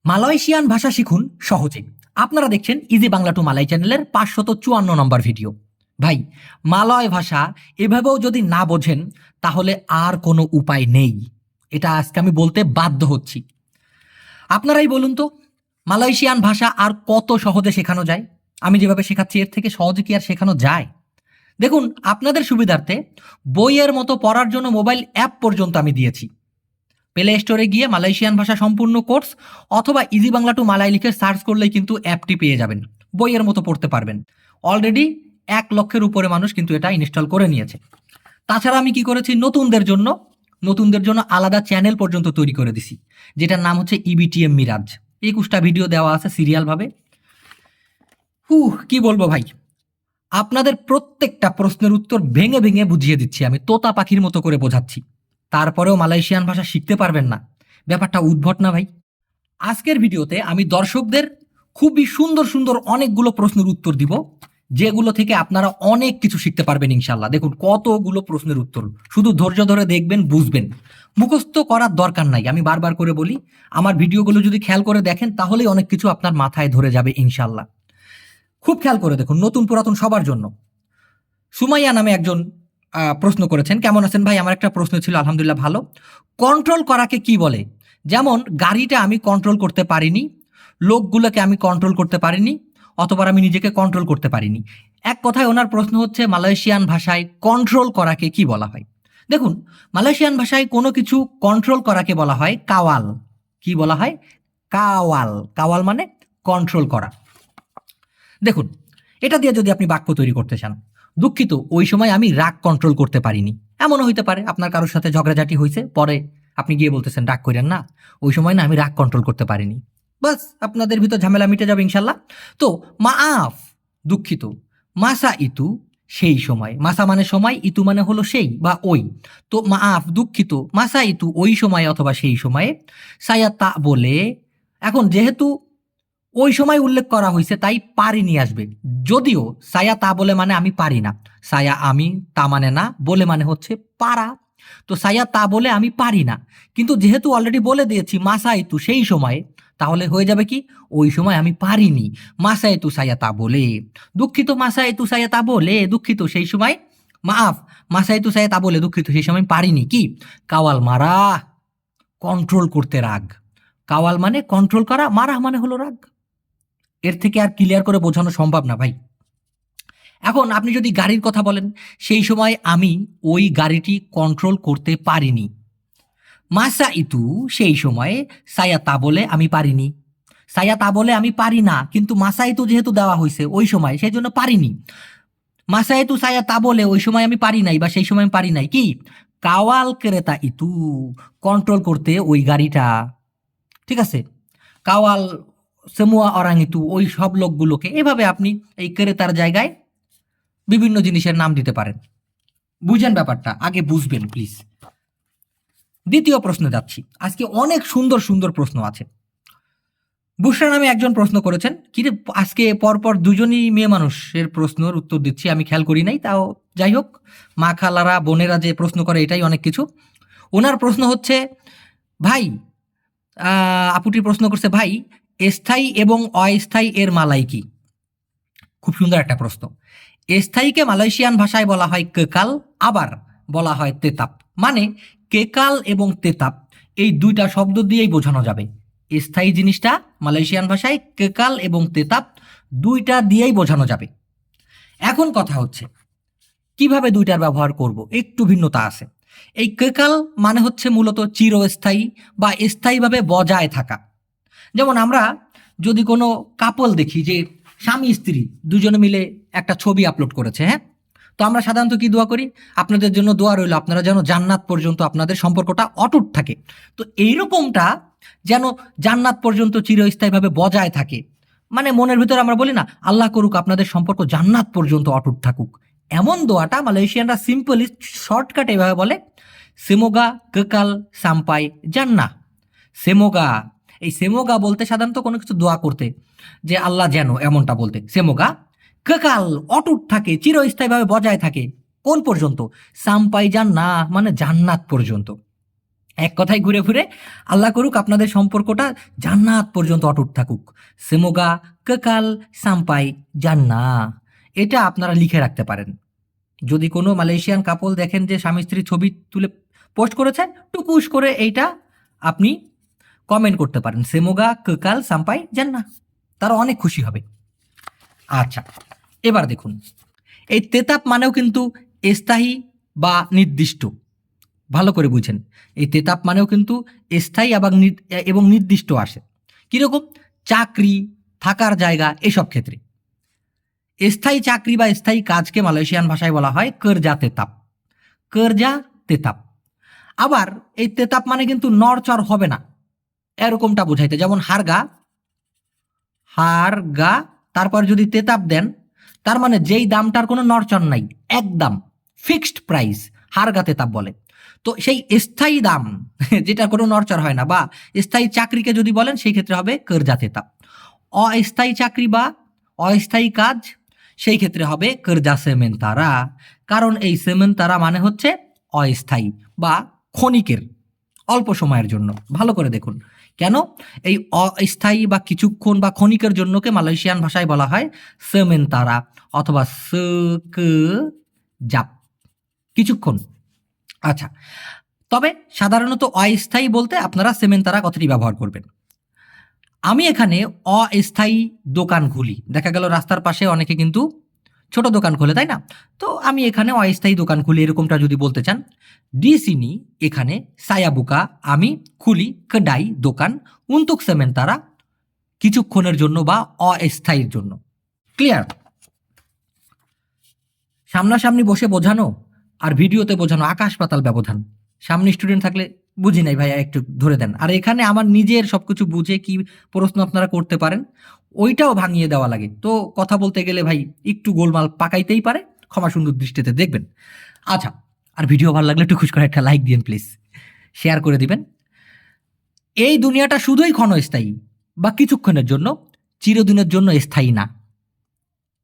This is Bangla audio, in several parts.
মালয়েশিয়ান ভাষা শিখুন সহজে। আপনারা দেখছেন ইজি বাংলা টু মালাই চ্যানেলের 554 নম্বর ভিডিও। ভাই, মালয় ভাষা এভাবেও যদি না বোঝেন তাহলে আর কোনো উপায় নেই। এটা আজকে আমি বলতে বাধ্য হচ্ছি। আপনারাই বলুন তো, মালয়েশিয়ান ভাষা আর কত সহজে শেখানো যায়? আমি যেভাবে শেখাচ্ছি এর থেকে সহজে কি আর শেখানো যায়? দেখুন, আপনাদের সুবিধার্থে বইয়ের মতো পড়ার জন্য মোবাইল অ্যাপ পর্যন্ত আমি দিয়েছি। প্লে স্টোরে গিয়ে মালয়েশিয়ান ভাষা সম্পূর্ণ কোর্স অথবা ইজি বাংলা টু মালাই লিখে সার্চ করলেই কিন্তু অ্যাপটি পেয়ে যাবেন। বইয়ের মতো পড়তে পারবেন। অলরেডি 1 লক্ষের উপরে মানুষ কিন্তু এটা ইনস্টল করে নিয়েছে। তাছাড়া আমি কি করেছি, নতুনদের জন্য আলাদা চ্যানেল পর্যন্ত তৈরি করে দিছি, যেটার নাম হচ্ছে ইবিটিএম মিরাজ। 21টা ভিডিও দেওয়া আছে সিরিয়ালভাবে। কি বলবো ভাই, আপনাদের প্রত্যেকটা প্রশ্নের উত্তর ভেঙে ভেঙে বুঝিয়ে দিচ্ছি, আমি তোতা পাখির মতো করে বোঝাচ্ছি। তারপরেও মালয়েশিয়ান ভাষা শিখতে পারবেন না? ব্যাপারটা উদ্ভট না ভাই? আজকের ভিডিওতে আমি দর্শকদের খুবই সুন্দর সুন্দর অনেকগুলো প্রশ্নের উত্তর দিব, যেগুলো থেকে আপনারা অনেক কিছু শিখতে পারবেন ইনশাল্লাহ। দেখুন কতগুলো প্রশ্নের উত্তর, শুধু ধৈর্য ধরে দেখবেন, বুঝবেন। মুখস্থ করার দরকার নাই। আমি বারবার করে বলি, আমার ভিডিওগুলো যদি খেয়াল করে দেখেন তাহলেই অনেক কিছু আপনার মাথায় ধরে যাবে ইনশাল্লাহ। খুব খেয়াল করে দেখুন, নতুন পুরাতন সবার জন্য। সুমাইয়া নামে একজন প্রশ্ন করেছেন, কেমন আছেন ভাই? আমার একটা প্রশ্ন ছিল, আলহামদুলিল্লাহ ভালো। কন্ট্রোল করাকে কি বলে? যেমন গাড়িটা আমি কন্ট্রোল করতে পারিনি, লোকগুলোকে আমি কন্ট্রোল করতে পারিনি, অথবা আমি নিজেকে কন্ট্রোল করতে পারিনি। এক কথায় ওনার প্রশ্ন হচ্ছে, মালয়েশিয়ান ভাষায় কন্ট্রোল করাকে কি বলা হয়? দেখুন, মালয়েশিয়ান ভাষায় কোনো কিছু কন্ট্রোল করাকে বলা হয় কাওয়াল। কি বলা হয়? কাওয়াল। কাওয়াল মানে কন্ট্রোল করা। দেখুন, এটা দিয়ে যদি আপনি বাক্য তৈরি করতে চান, দুঃখিত ওই সময় আমি রাগ কন্ট্রোল করতে পারিনি, এমনও হইতে পারে আপনার কারোর সাথে ঝগড়াঝাটি হয়েছে, পরে আপনি গিয়ে বলতেছেন রাগ করেন না, ওই সময় না আমি রাগ কন্ট্রোল করতে পারিনি। বাস, আপনাদের ভিতর ঝামেলা মিটে যাবে ইনশাল্লাহ। তো মাআফ, দুঃখিত। মাসা ইতু, সেই সময়। মাসা মানে সময়, ইতু মানে হলো সেই বা ওই। তো মাআফ, দুঃখিত। মাসা ইতু, ওই সময় অথবা সেই সময়ে। সায়া তা বলে, এখন যেহেতু ওই সময় উল্লেখ করা হয়েছে তাই পারিনি আসবে। যদিও সায়া তা বলে মানে আমি পারি না, সায়া আমি, তা মানে না, বলে মানে হচ্ছে পারা। তো সায়া তা বলে আমি পারি না, কিন্তু যেহেতু অলরেডি বলে দিয়েছি মাসাইতু সেই সময়ে, তাহলে হয়ে যাবে কি ওই সময় আমি পারিনি। মাসাইতু সায়া তা বলে, দুঃখিত। মাসাইতু সায়া তা বলে, দুঃখিত সেই সময়। মাফ, মাসাইতু সায়া তা বলে, দুঃখিত সেই সময় পারিনি। কি? কাওয়াল মারা, কন্ট্রোল করতে রাগ। কাওয়াল মানে কন্ট্রোল করা, মারা মানে হলো রাগ। এর থেকে আর ক্লিয়ার করে বোঝানো সম্ভব না ভাই। এখন আপনি যদি গাড়ির কথা বলেন, সেই সময় আমি ওই গাড়িটি কন্ট্রোল করতে পারিনি। মাসা ইতু, সেই সময়ে। সায়া তা বলে আমি পারিনি। সায়া তা বলে আমি পারি না, কিন্তু মাসা ইতু যেহেতু দেওয়া হয়েছে ওই সময়, সেই জন্য পারিনি। মাসা ইতু সায়া তা বলে, ওই সময় আমি পারি নাই বা সেই সময় আমি পারি নাই। কি? কাওয়াল ক্রেতা ইতু, কন্ট্রোল করতে ওই গাড়িটা। ঠিক আছে? কাওয়াল সেমুয়া অরাঙিতু, ওই সব লোকগুলোকে। এভাবে আপনি এই ক্রেতার জায়গায় বিভিন্ন জিনিসের নাম দিতে পারেন। বুঝেন ব্যাপারটা, আগে বুঝবেন প্লিজ। দ্বিতীয় প্রশ্নে যাচ্ছি। আজকে অনেক সুন্দর সুন্দর প্রশ্ন আছে। বুশরা নামে একজন প্রশ্ন করেছেন, কি রে আজকে পরপর দুজনই মেয়ে মানুষের প্রশ্নের উত্তর দিচ্ছি, আমি খেয়াল করি নাই, তাও যাই হোক। মা খালারা বোনেরা যে প্রশ্ন করে এটাই অনেক কিছু। ওনার প্রশ্ন হচ্ছে, ভাই, আপুটি প্রশ্ন করছে, ভাই স্থায়ী এবং অস্থায়ী এর মালাই কি? খুব সুন্দর একটা প্রশ্ন। স্থায়ীকে মালয়েশিয়ান ভাষায় বলা হয় কেকাল, আবার বলা হয় তেতাপ। মানে কেকাল এবং তেতাপ এই দুইটা শব্দ দিয়েই বোঝানো যাবে। স্থায়ী জিনিসটা মালয়েশিয়ান ভাষায় কেকাল এবং তেতাপ দুইটা দিয়েই বোঝানো যাবে। এখন কথা হচ্ছে কিভাবে দুইটার ব্যবহার করব, একটু ভিন্নতা আছে। এই কেকাল মানে হচ্ছে মূলত চিরস্থায়ী বা স্থায়ীভাবে বজায় থাকা। যেমন আমরা যদি কোনো কাপল দেখি, যে স্বামী স্ত্রী দুজনে মিলে একটা ছবি আপলোড করেছে, হ্যাঁ, তো আমরা সাধারণত কি দোয়া করি? আপনাদের জন্য দোয়া রইল, আপনারা যেন জান্নাত পর্যন্ত আপনাদের সম্পর্কটা অটুট থাকে। তো এইরকমটা যেন জান্নাত পর্যন্ত চিরস্থায়ীভাবে বজায় থাকে, মানে মনের ভিতরে আমরা বলি না, আল্লাহ করুক আপনাদের সম্পর্ক জান্নাত পর্যন্ত অটুট থাকুক। এমন দোয়াটা মালয়েশিয়ানরা সিম্পলি শর্টকাট এভাবে বলে, সেমোগা কেকাল সাম্পাই জান্না। সেমোগা, এই সেমোগা বলতে সাধারণত কোনো কিছু দোয়া করতে, যে আল্লাহ যেন, এমনটা বলতে সেমোগা। কেকাল অটুট থাকে, চিরস্থায়ীভাবে বজায় থাকে। কোন পর্যন্ত? সাম্পাই জান্না মানে জান্নাত পর্যন্ত। এক কথায় ঘুরে ফিরে আল্লাহ করুক আপনাদের সম্পর্কটা জান্নাত পর্যন্ত অটুট থাকুক। সেমোগা কেকাল সাম্পাই জান্না, এটা আপনারা লিখে রাখতে পারেন। যদি কোনো মালয়েশিয়ান কাপল দেখেন যে স্বামী স্ত্রী ছবি তুলে পোস্ট করেছেন, টুকুস করে এইটা আপনি কমেন্ট করতে পারেন, সেমোগা কেকাল সাম্পাই জান্না, তারা অনেক খুশি হবে। আচ্ছা, এবার দেখুন, এই তেতাপ মানেও কিন্তু স্থায়ী বা নির্দিষ্ট। ভালো করে বুঝেন, এই তেতাপ মানেও কিন্তু স্থায়ী এবং নির্দিষ্ট আসে। কীরকম? চাকরি, থাকার জায়গা, এসব ক্ষেত্রে। স্থায়ী চাকরি বা স্থায়ী কাজকে মালয়েশিয়ান ভাষায় বলা হয় কেরজা তেতাপ, কেরজা তেতাপ। আবার এই তেতাপ মানে কিন্তু নড়চড় হবে না, এরকমটা বোঝাইতে। যেমন হারগা, হারগা, তারপর যদি তেতাপ দেন, তার মানে যেই দামটার কোনো নড়চড় নাই, একদম ফিক্সড প্রাইস, হারগা তেতাপ বলে। তো সেই স্থায়ী দাম যেটা কোনো নড়চড় হয় না, বা স্থায়ী চাকরিকে যদি বলেন সেই ক্ষেত্রে হবে কেরজা তেতাপ। অস্থায়ী চাকরি বা অস্থায়ী কাজ, সেই ক্ষেত্রে হবে কেরজা সেমেন্তারা। কারণ এই সেমেন্তারা মানে হচ্ছে অস্থায়ী বা ক্ষণিকের, অল্প সময়ের জন্য। ভালো করে দেখুন, কেন এই অস্থায়ী বা কিছুক্ষণ বা ক্ষণিকের জন্যকে মালয়েশিয়ান ভাষায় বলা হয় সেমেন্তারা অথবা জাপ, কিছুক্ষণ। আচ্ছা, তবে সাধারণত অস্থায়ী বলতে আপনারা সেমেন্তারা কথাটি ব্যবহার করবেন। আমি এখানে অস্থায়ী দোকান খুলি, দেখা গেল রাস্তার পাশে অনেকে কিন্তু ছোট দোকান খোলে, তাই না? তো আমি এখানে অস্থায়ী দোকান খুলি, এরকমটা যদি বলতে চান, ডিসিনি এখানে সায়াবুকা, আমি খুলি কেডাই দোকান, উন্তুক সেমেন্তারা কিছুক্ষণের জন্য বা অস্থায়ীর জন্য। ক্লিয়ার? সামনাসামনি বসে বোঝানো আর ভিডিওতে বোঝানো আকাশ পাতাল ব্যবধান। সামনে স্টুডেন্ট থাকলে বুঝি নাই ভাইয়া একটু ধরে দেন, আর এখানে আমার নিজের সবকিছু বুঝে কি প্রশ্ন আপনারা করতে পারেন ওইটাও ভাঙিয়ে দেওয়া লাগে। তো কথা বলতে গেলে ভাই একটু গোলমাল পাকাইতেই পারে, ক্ষমা সুন্দর দৃষ্টিতে দেখবেন। আচ্ছা, আর ভিডিও ভালো লাগলে একটু খুশ করে একটা লাইক দিন প্লিজ, শেয়ার করে দিবেন। এই দুনিয়াটা শুধুই ক্ষণস্থায়ী বা কিছুক্ষণের জন্য, চিরদিনের জন্য স্থায়ী না।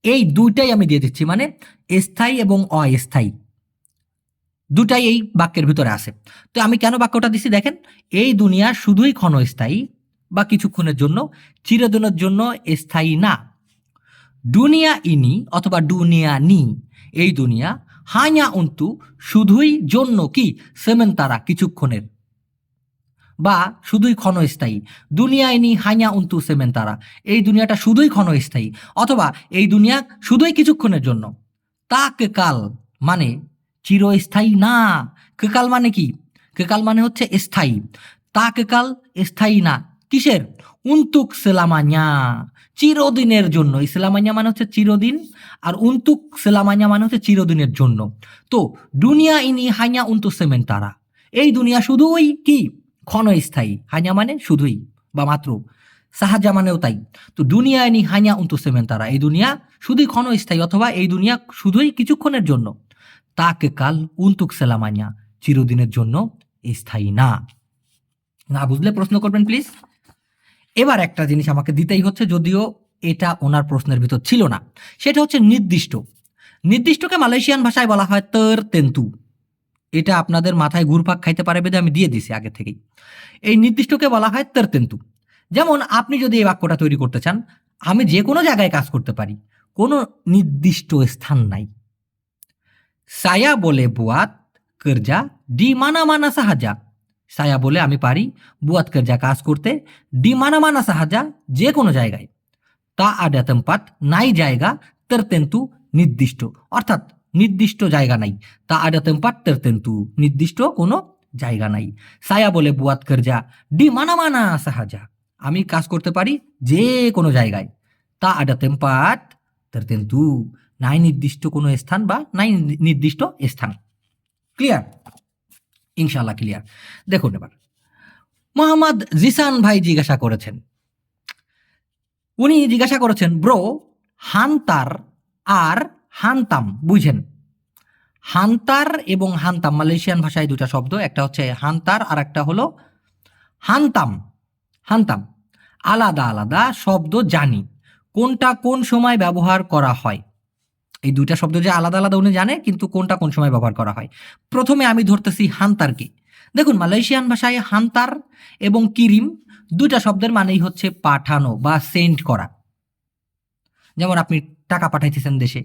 এই দুইটাই আমি দিয়ে দিচ্ছি, মানে স্থায়ী এবং অস্থায়ী দুটাই এই বাক্যের ভিতরে আছে। তো আমি কেন বাক্যটা দিচ্ছি দেখেন, এই দুনিয়া শুধুই ক্ষণস্থায়ী বা কিছুক্ষণের জন্য, চিরদিনের জন্য স্থায়ী না। দুনিয়া ইনি অথবা দুনিয়া নি, এই দুনিয়া হাইয়া উন্তু শুধুই জন্য কি সেমেন্তারা কিছুক্ষণের বা শুধুই ক্ষণস্থায়ী। দুনিয়া ইনি হাইয়া উন্তু সেমেন্তারা, এই দুনিয়াটা শুধুই ক্ষণস্থায়ী, অথবা এই দুনিয়া শুধুই কিছুক্ষণের জন্য। তা কেকাল মানে চিরস্থায়ী না। কেকাল মানে কি? কেকাল মানে হচ্ছে স্থায়ী। তা কেকাল স্থায়ী না, কিসের? উন্তুক সেলামাña, চিরদিনের জন্য। সেলামাña মানে হচ্ছে চিরদিন, আর উন্তুক সেলামাña মানে হচ্ছে চিরদিনের জন্য। তো দুনিয়া ইনি হাইয়া উন্তু সেমেন্তারা, এই দুনিয়া শুধুই কি ক্ষণস্থায়ী, হাইয়া মানে শুধুই বা মাত্র, সাহায্য মানেও তাই। তো দুনিয়া ইনি হাইয়া উন্তু সেমেন্তারা, এই দুনিয়া শুধুই ক্ষণস্থায়ী অথবা এই দুনিয়া শুধুই কিছুক্ষণের জন্য। তাকে কাল উন্তুক সেলামাña, চিরদিনের জন্য স্থায়ী না। না বুঝলে প্রশ্ন করবেন প্লিজ। এবার একটা জিনিস আমাকে দিতেই হচ্ছে, যদিও এটা ওনার প্রশ্নের ভিতর ছিল না, সেটা হচ্ছে নির্দিষ্ট। নির্দিষ্টকে মালয়েশিয়ান ভাষায় বলা হয় তর তেন্তু। এটা আপনাদের মাথায় ঘুরপাক খাইতে পারে বেদে আমি দিয়ে দিছি আগে থেকেই। এই নির্দিষ্টকে বলা হয় তর তেন্তু। যেমন আপনি যদি এই বাক্যটা তৈরি করতে চান, আমি যে কোনো জায়গায় কাজ করতে পারি, কোনো নির্দিষ্ট স্থান নাই। সায়া বলে বুয়াত কেরজা ডি মানা মানা সাহায্যা, সায়া বলে আমি পারি বুয়াত কেরজা কাজ করতে, ডি মানা মানা সাহায্যা যে কোনো জায়গায়, তা আডা তেম্পাত নাই জায়গা, তেরতেন্তু নির্দিষ্ট, অর্থাৎ নির্দিষ্ট জায়গা নাই। তা আডা তেম্পাত তেরতেন্তু নির্দিষ্ট কোনো জায়গা নাই। সায়া বলে বুয়াত কেরজা ডি মানা মানা সাহায্যা, আমি কাজ করতে পারি যে কোনো জায়গায়। তা আডা তেম্পাত তেরতেন্তু নাই নির্দিষ্ট কোনো স্থান বা নাই নির্দিষ্ট স্থান। ক্লিয়ার? ইনশাল্লাহ ক্লিয়ার। দেখুন এবার মোহাম্মদ জিসান ভাই জিজ্ঞাসা করেছেন, উনি জিজ্ঞাসা করেছেন ব্রো, হান্তার আর হান্তাম বুঝেন? হান্তার এবং হান্তাম মালয়েশিয়ান ভাষায় দুটা শব্দ, একটা হচ্ছে হান্তার আর একটা হলো হান্তাম। হান্তাম আলাদা আলাদা শব্দ, জানি কোনটা কোন সময় ব্যবহার করা হয়। এই দুইটা শব্দ যে আলাদা আলাদা উনি জানে, কিন্তু কোনটা কোন সময় ব্যবহার করা হয়। প্রথমে আমি ধরতেছি হান্তারকে। দেখুন মালয়েশিয়ান ভাষায় হান্তার এবং কিরিম দুইটা শব্দের মানেই হচ্ছে পাঠানো বা সেন্ড করা। যেমন আপনি টাকা পাঠাইতেছেন দেশে,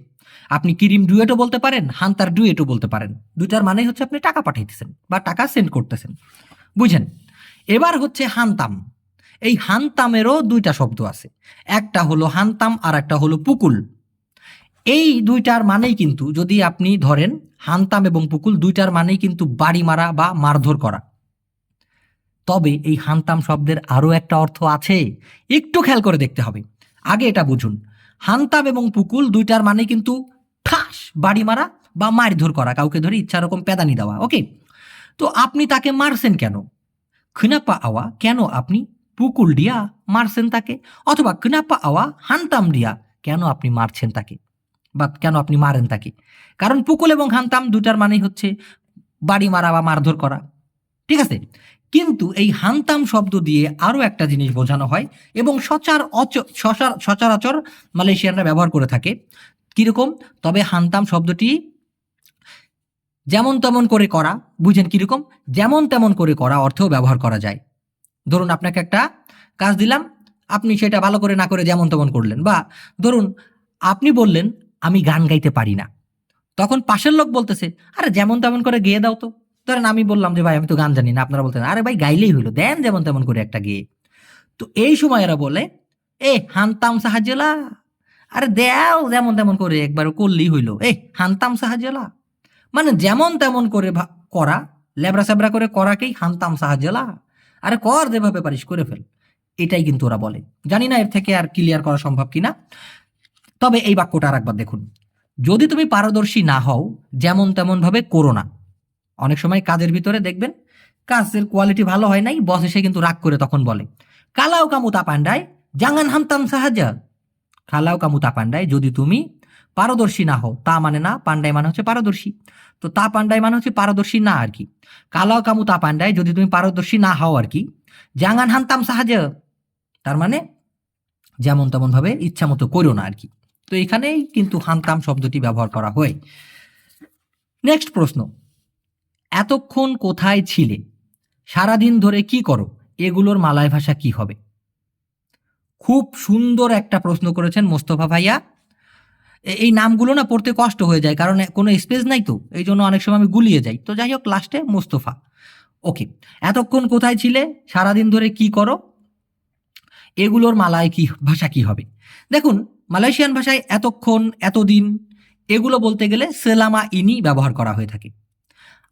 আপনি কিরিম ডুয়েটও বলতে পারেন, হান্তার ডুয়েটও বলতে পারেন। দুইটার মানেই হচ্ছে আপনি টাকা পাঠাইতেছেন বা টাকা সেন্ড করতেছেন, বুঝেন? এবার হচ্ছে হান্তাম। এই হান্তামেরও দুইটা শব্দ আছে, একটা হলো হান্তাম আর একটা হলো পুকুল। এই দুইটার মানেই কিন্তু যদি আপনি ধরেন হান্তাম এবং পুকুল দুইটার মানেই কিন্তু বাড়ি মারা বা মারধর করা। তবে এই হান্তাম শব্দের আরও একটা অর্থ আছে, একটু খেয়াল করে দেখতে হবে। আগে এটা বুঝুন, হান্তাম এবং পুকুল দুইটার মানে কিন্তু ঠাস বাড়ি মারা বা মারধর করা, কাউকে ধরে ইচ্ছা রকম পেদানি দেওয়া। ওকে, তো আপনি তাকে মারছেন কেন? খিনাপা আওয়া, কেন আপনি পুকুল দিয়া মারছেন তাকে? অথবা খিনাপা আওয়া হান্তাম দিয়া, কেন আপনি মারছেন তাকে বা কেন আপনি মারেন তাকে? কারণ পুকুল এবং হান্তাম দুটার মানেই হচ্ছে বাড়ি মারা বা মারধর করা, ঠিক আছে? কিন্তু এই হান্তাম শব্দ দিয়ে আরও একটা জিনিস বোঝানো হয় এবং সচরাচর মালয়েশিয়ানরা ব্যবহার করে থাকে। কিরকম? তবে হান্তাম শব্দটি যেমন তেমন করে করা, বুঝেন কিরকম? যেমন তেমন করে করা অর্থেও ব্যবহার করা যায়। ধরুন আপনাকে একটা কাজ দিলাম, আপনি সেটা ভালো করে না করে যেমন তেমন করলেন। বা ধরুন আপনি বললেন আমি গান গাইতে পারি না, তখন পাশের লোক বলতেছে আরে যেমন তেমন করে গেয়ে দাও তো। ধরেন আমি বললাম যে ভাই আমি তো গান জানি না, আপনারা বলতেন আরে ভাই গাইলেই হইলো, দেন যেমন তেমন করে একটা গেয়ে। তো এই সময় এরা বলে এ হান্তাম সাহায্যলা, আরে দেও যেমন তেমন করে একবার করলেই হইলো, এ হান্তাম সাহায্যলা। মানে যেমন তেমন করে করা, লেবরা স্যাবরা করে করাকেই হান্তাম সাহায্যলা। আরে কর যেভাবে পারিস করে ফেল, এটাই কিন্তু ওরা বলে। জানি না এর থেকে আর ক্লিয়ার করা সম্ভব কিনা। তবে এই বাক্যটা আর একবার দেখুন, যদি তুমি পারদর্শী না হও যেমন তেমন ভাবে করো না। অনেক সময় কাজের ভিতরে দেখবেন কাজের কোয়ালিটি ভালো হয় নাই, বস এসে কিন্তু রাগ করে তখন বলে কালাও কামুতা পান্ডায় জাঙ্গান হামতাম সাহায্য। খালাও কামুতা পান্ডায়, যদি তুমি পারদর্শী না হও, তা মানে না, পান্ডায় মানে হচ্ছে পারদর্শী, তো তা পান্ডায় মানে হচ্ছে পারদর্শী না আর কি। কালাও কামুতা পান্ডায়, যদি তুমি পারদর্শী না হও আর কি, জাঙ্গান হামতাম সাহায্য, তার মানে যেমন তেমন ভাবে ইচ্ছা মতো করো না আর কি। তো এখানেই কিন্তু হান্তাম শব্দটি ব্যবহার করা হয়। নেক্সট প্রশ্ন, এতক্ষণ কোথায় ছিলে, সারাদিন ধরে কি করো, এগুলোর মালয় ভাষা কি হবে? খুব সুন্দর একটা প্রশ্ন করেছেন মোস্তফা ভাইয়া। এই নামগুলো না পড়তে কষ্ট হয়ে যায়, কারণ কোনো স্পেস নাই, তো এই জন্য অনেক সময় আমি গুলিয়ে যাই। তো যাই হোক, লাস্টে মোস্তফা। ওকে, এতক্ষণ কোথায় ছিলে, সারাদিন ধরে কি করো, এগুলোর মালায় কি ভাষা কি হবে? দেখুন মালয়েশিয়ান ভাষায় এতক্ষণ, এতদিন এগুলো বলতে গেলে সেলামা ইনি ব্যবহার করা হয়ে থাকে।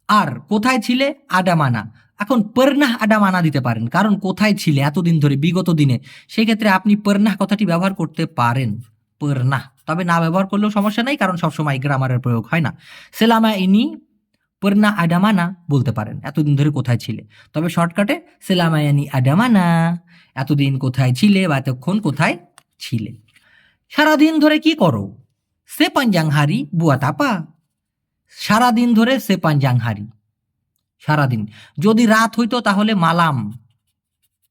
আর কোথায় ছিলে, আডামানা। এখন পর্নাহ আডামানা দিতে পারেন, কারণ কোথায় ছিলে এতদিন ধরে, বিগত দিনে, সেক্ষেত্রে আপনি পর্নাহ কথাটি ব্যবহার করতে পারেন, পর্নাহ। তবে না ব্যবহার করলেও সমস্যা নাই, কারণ সবসময় গ্রামারের প্রয়োগ হয় না। সেলামা ইনি পর্না আডামানা বলতে পারেন, এতদিন ধরে কোথায় ছিলে। তবে শর্টকাটে সেলামা ইনি আডামানা, এতদিন কোথায় ছিলে বা এতক্ষণ কোথায় ছিলে। সারাদিন ধরে কি করো, সে পাঞ্জাংহারি বুয়াত আপা। সারাদিন ধরে সে পাঞ্জাংহারি, সারাদিন। যদি রাত হইতো তাহলে মালাম,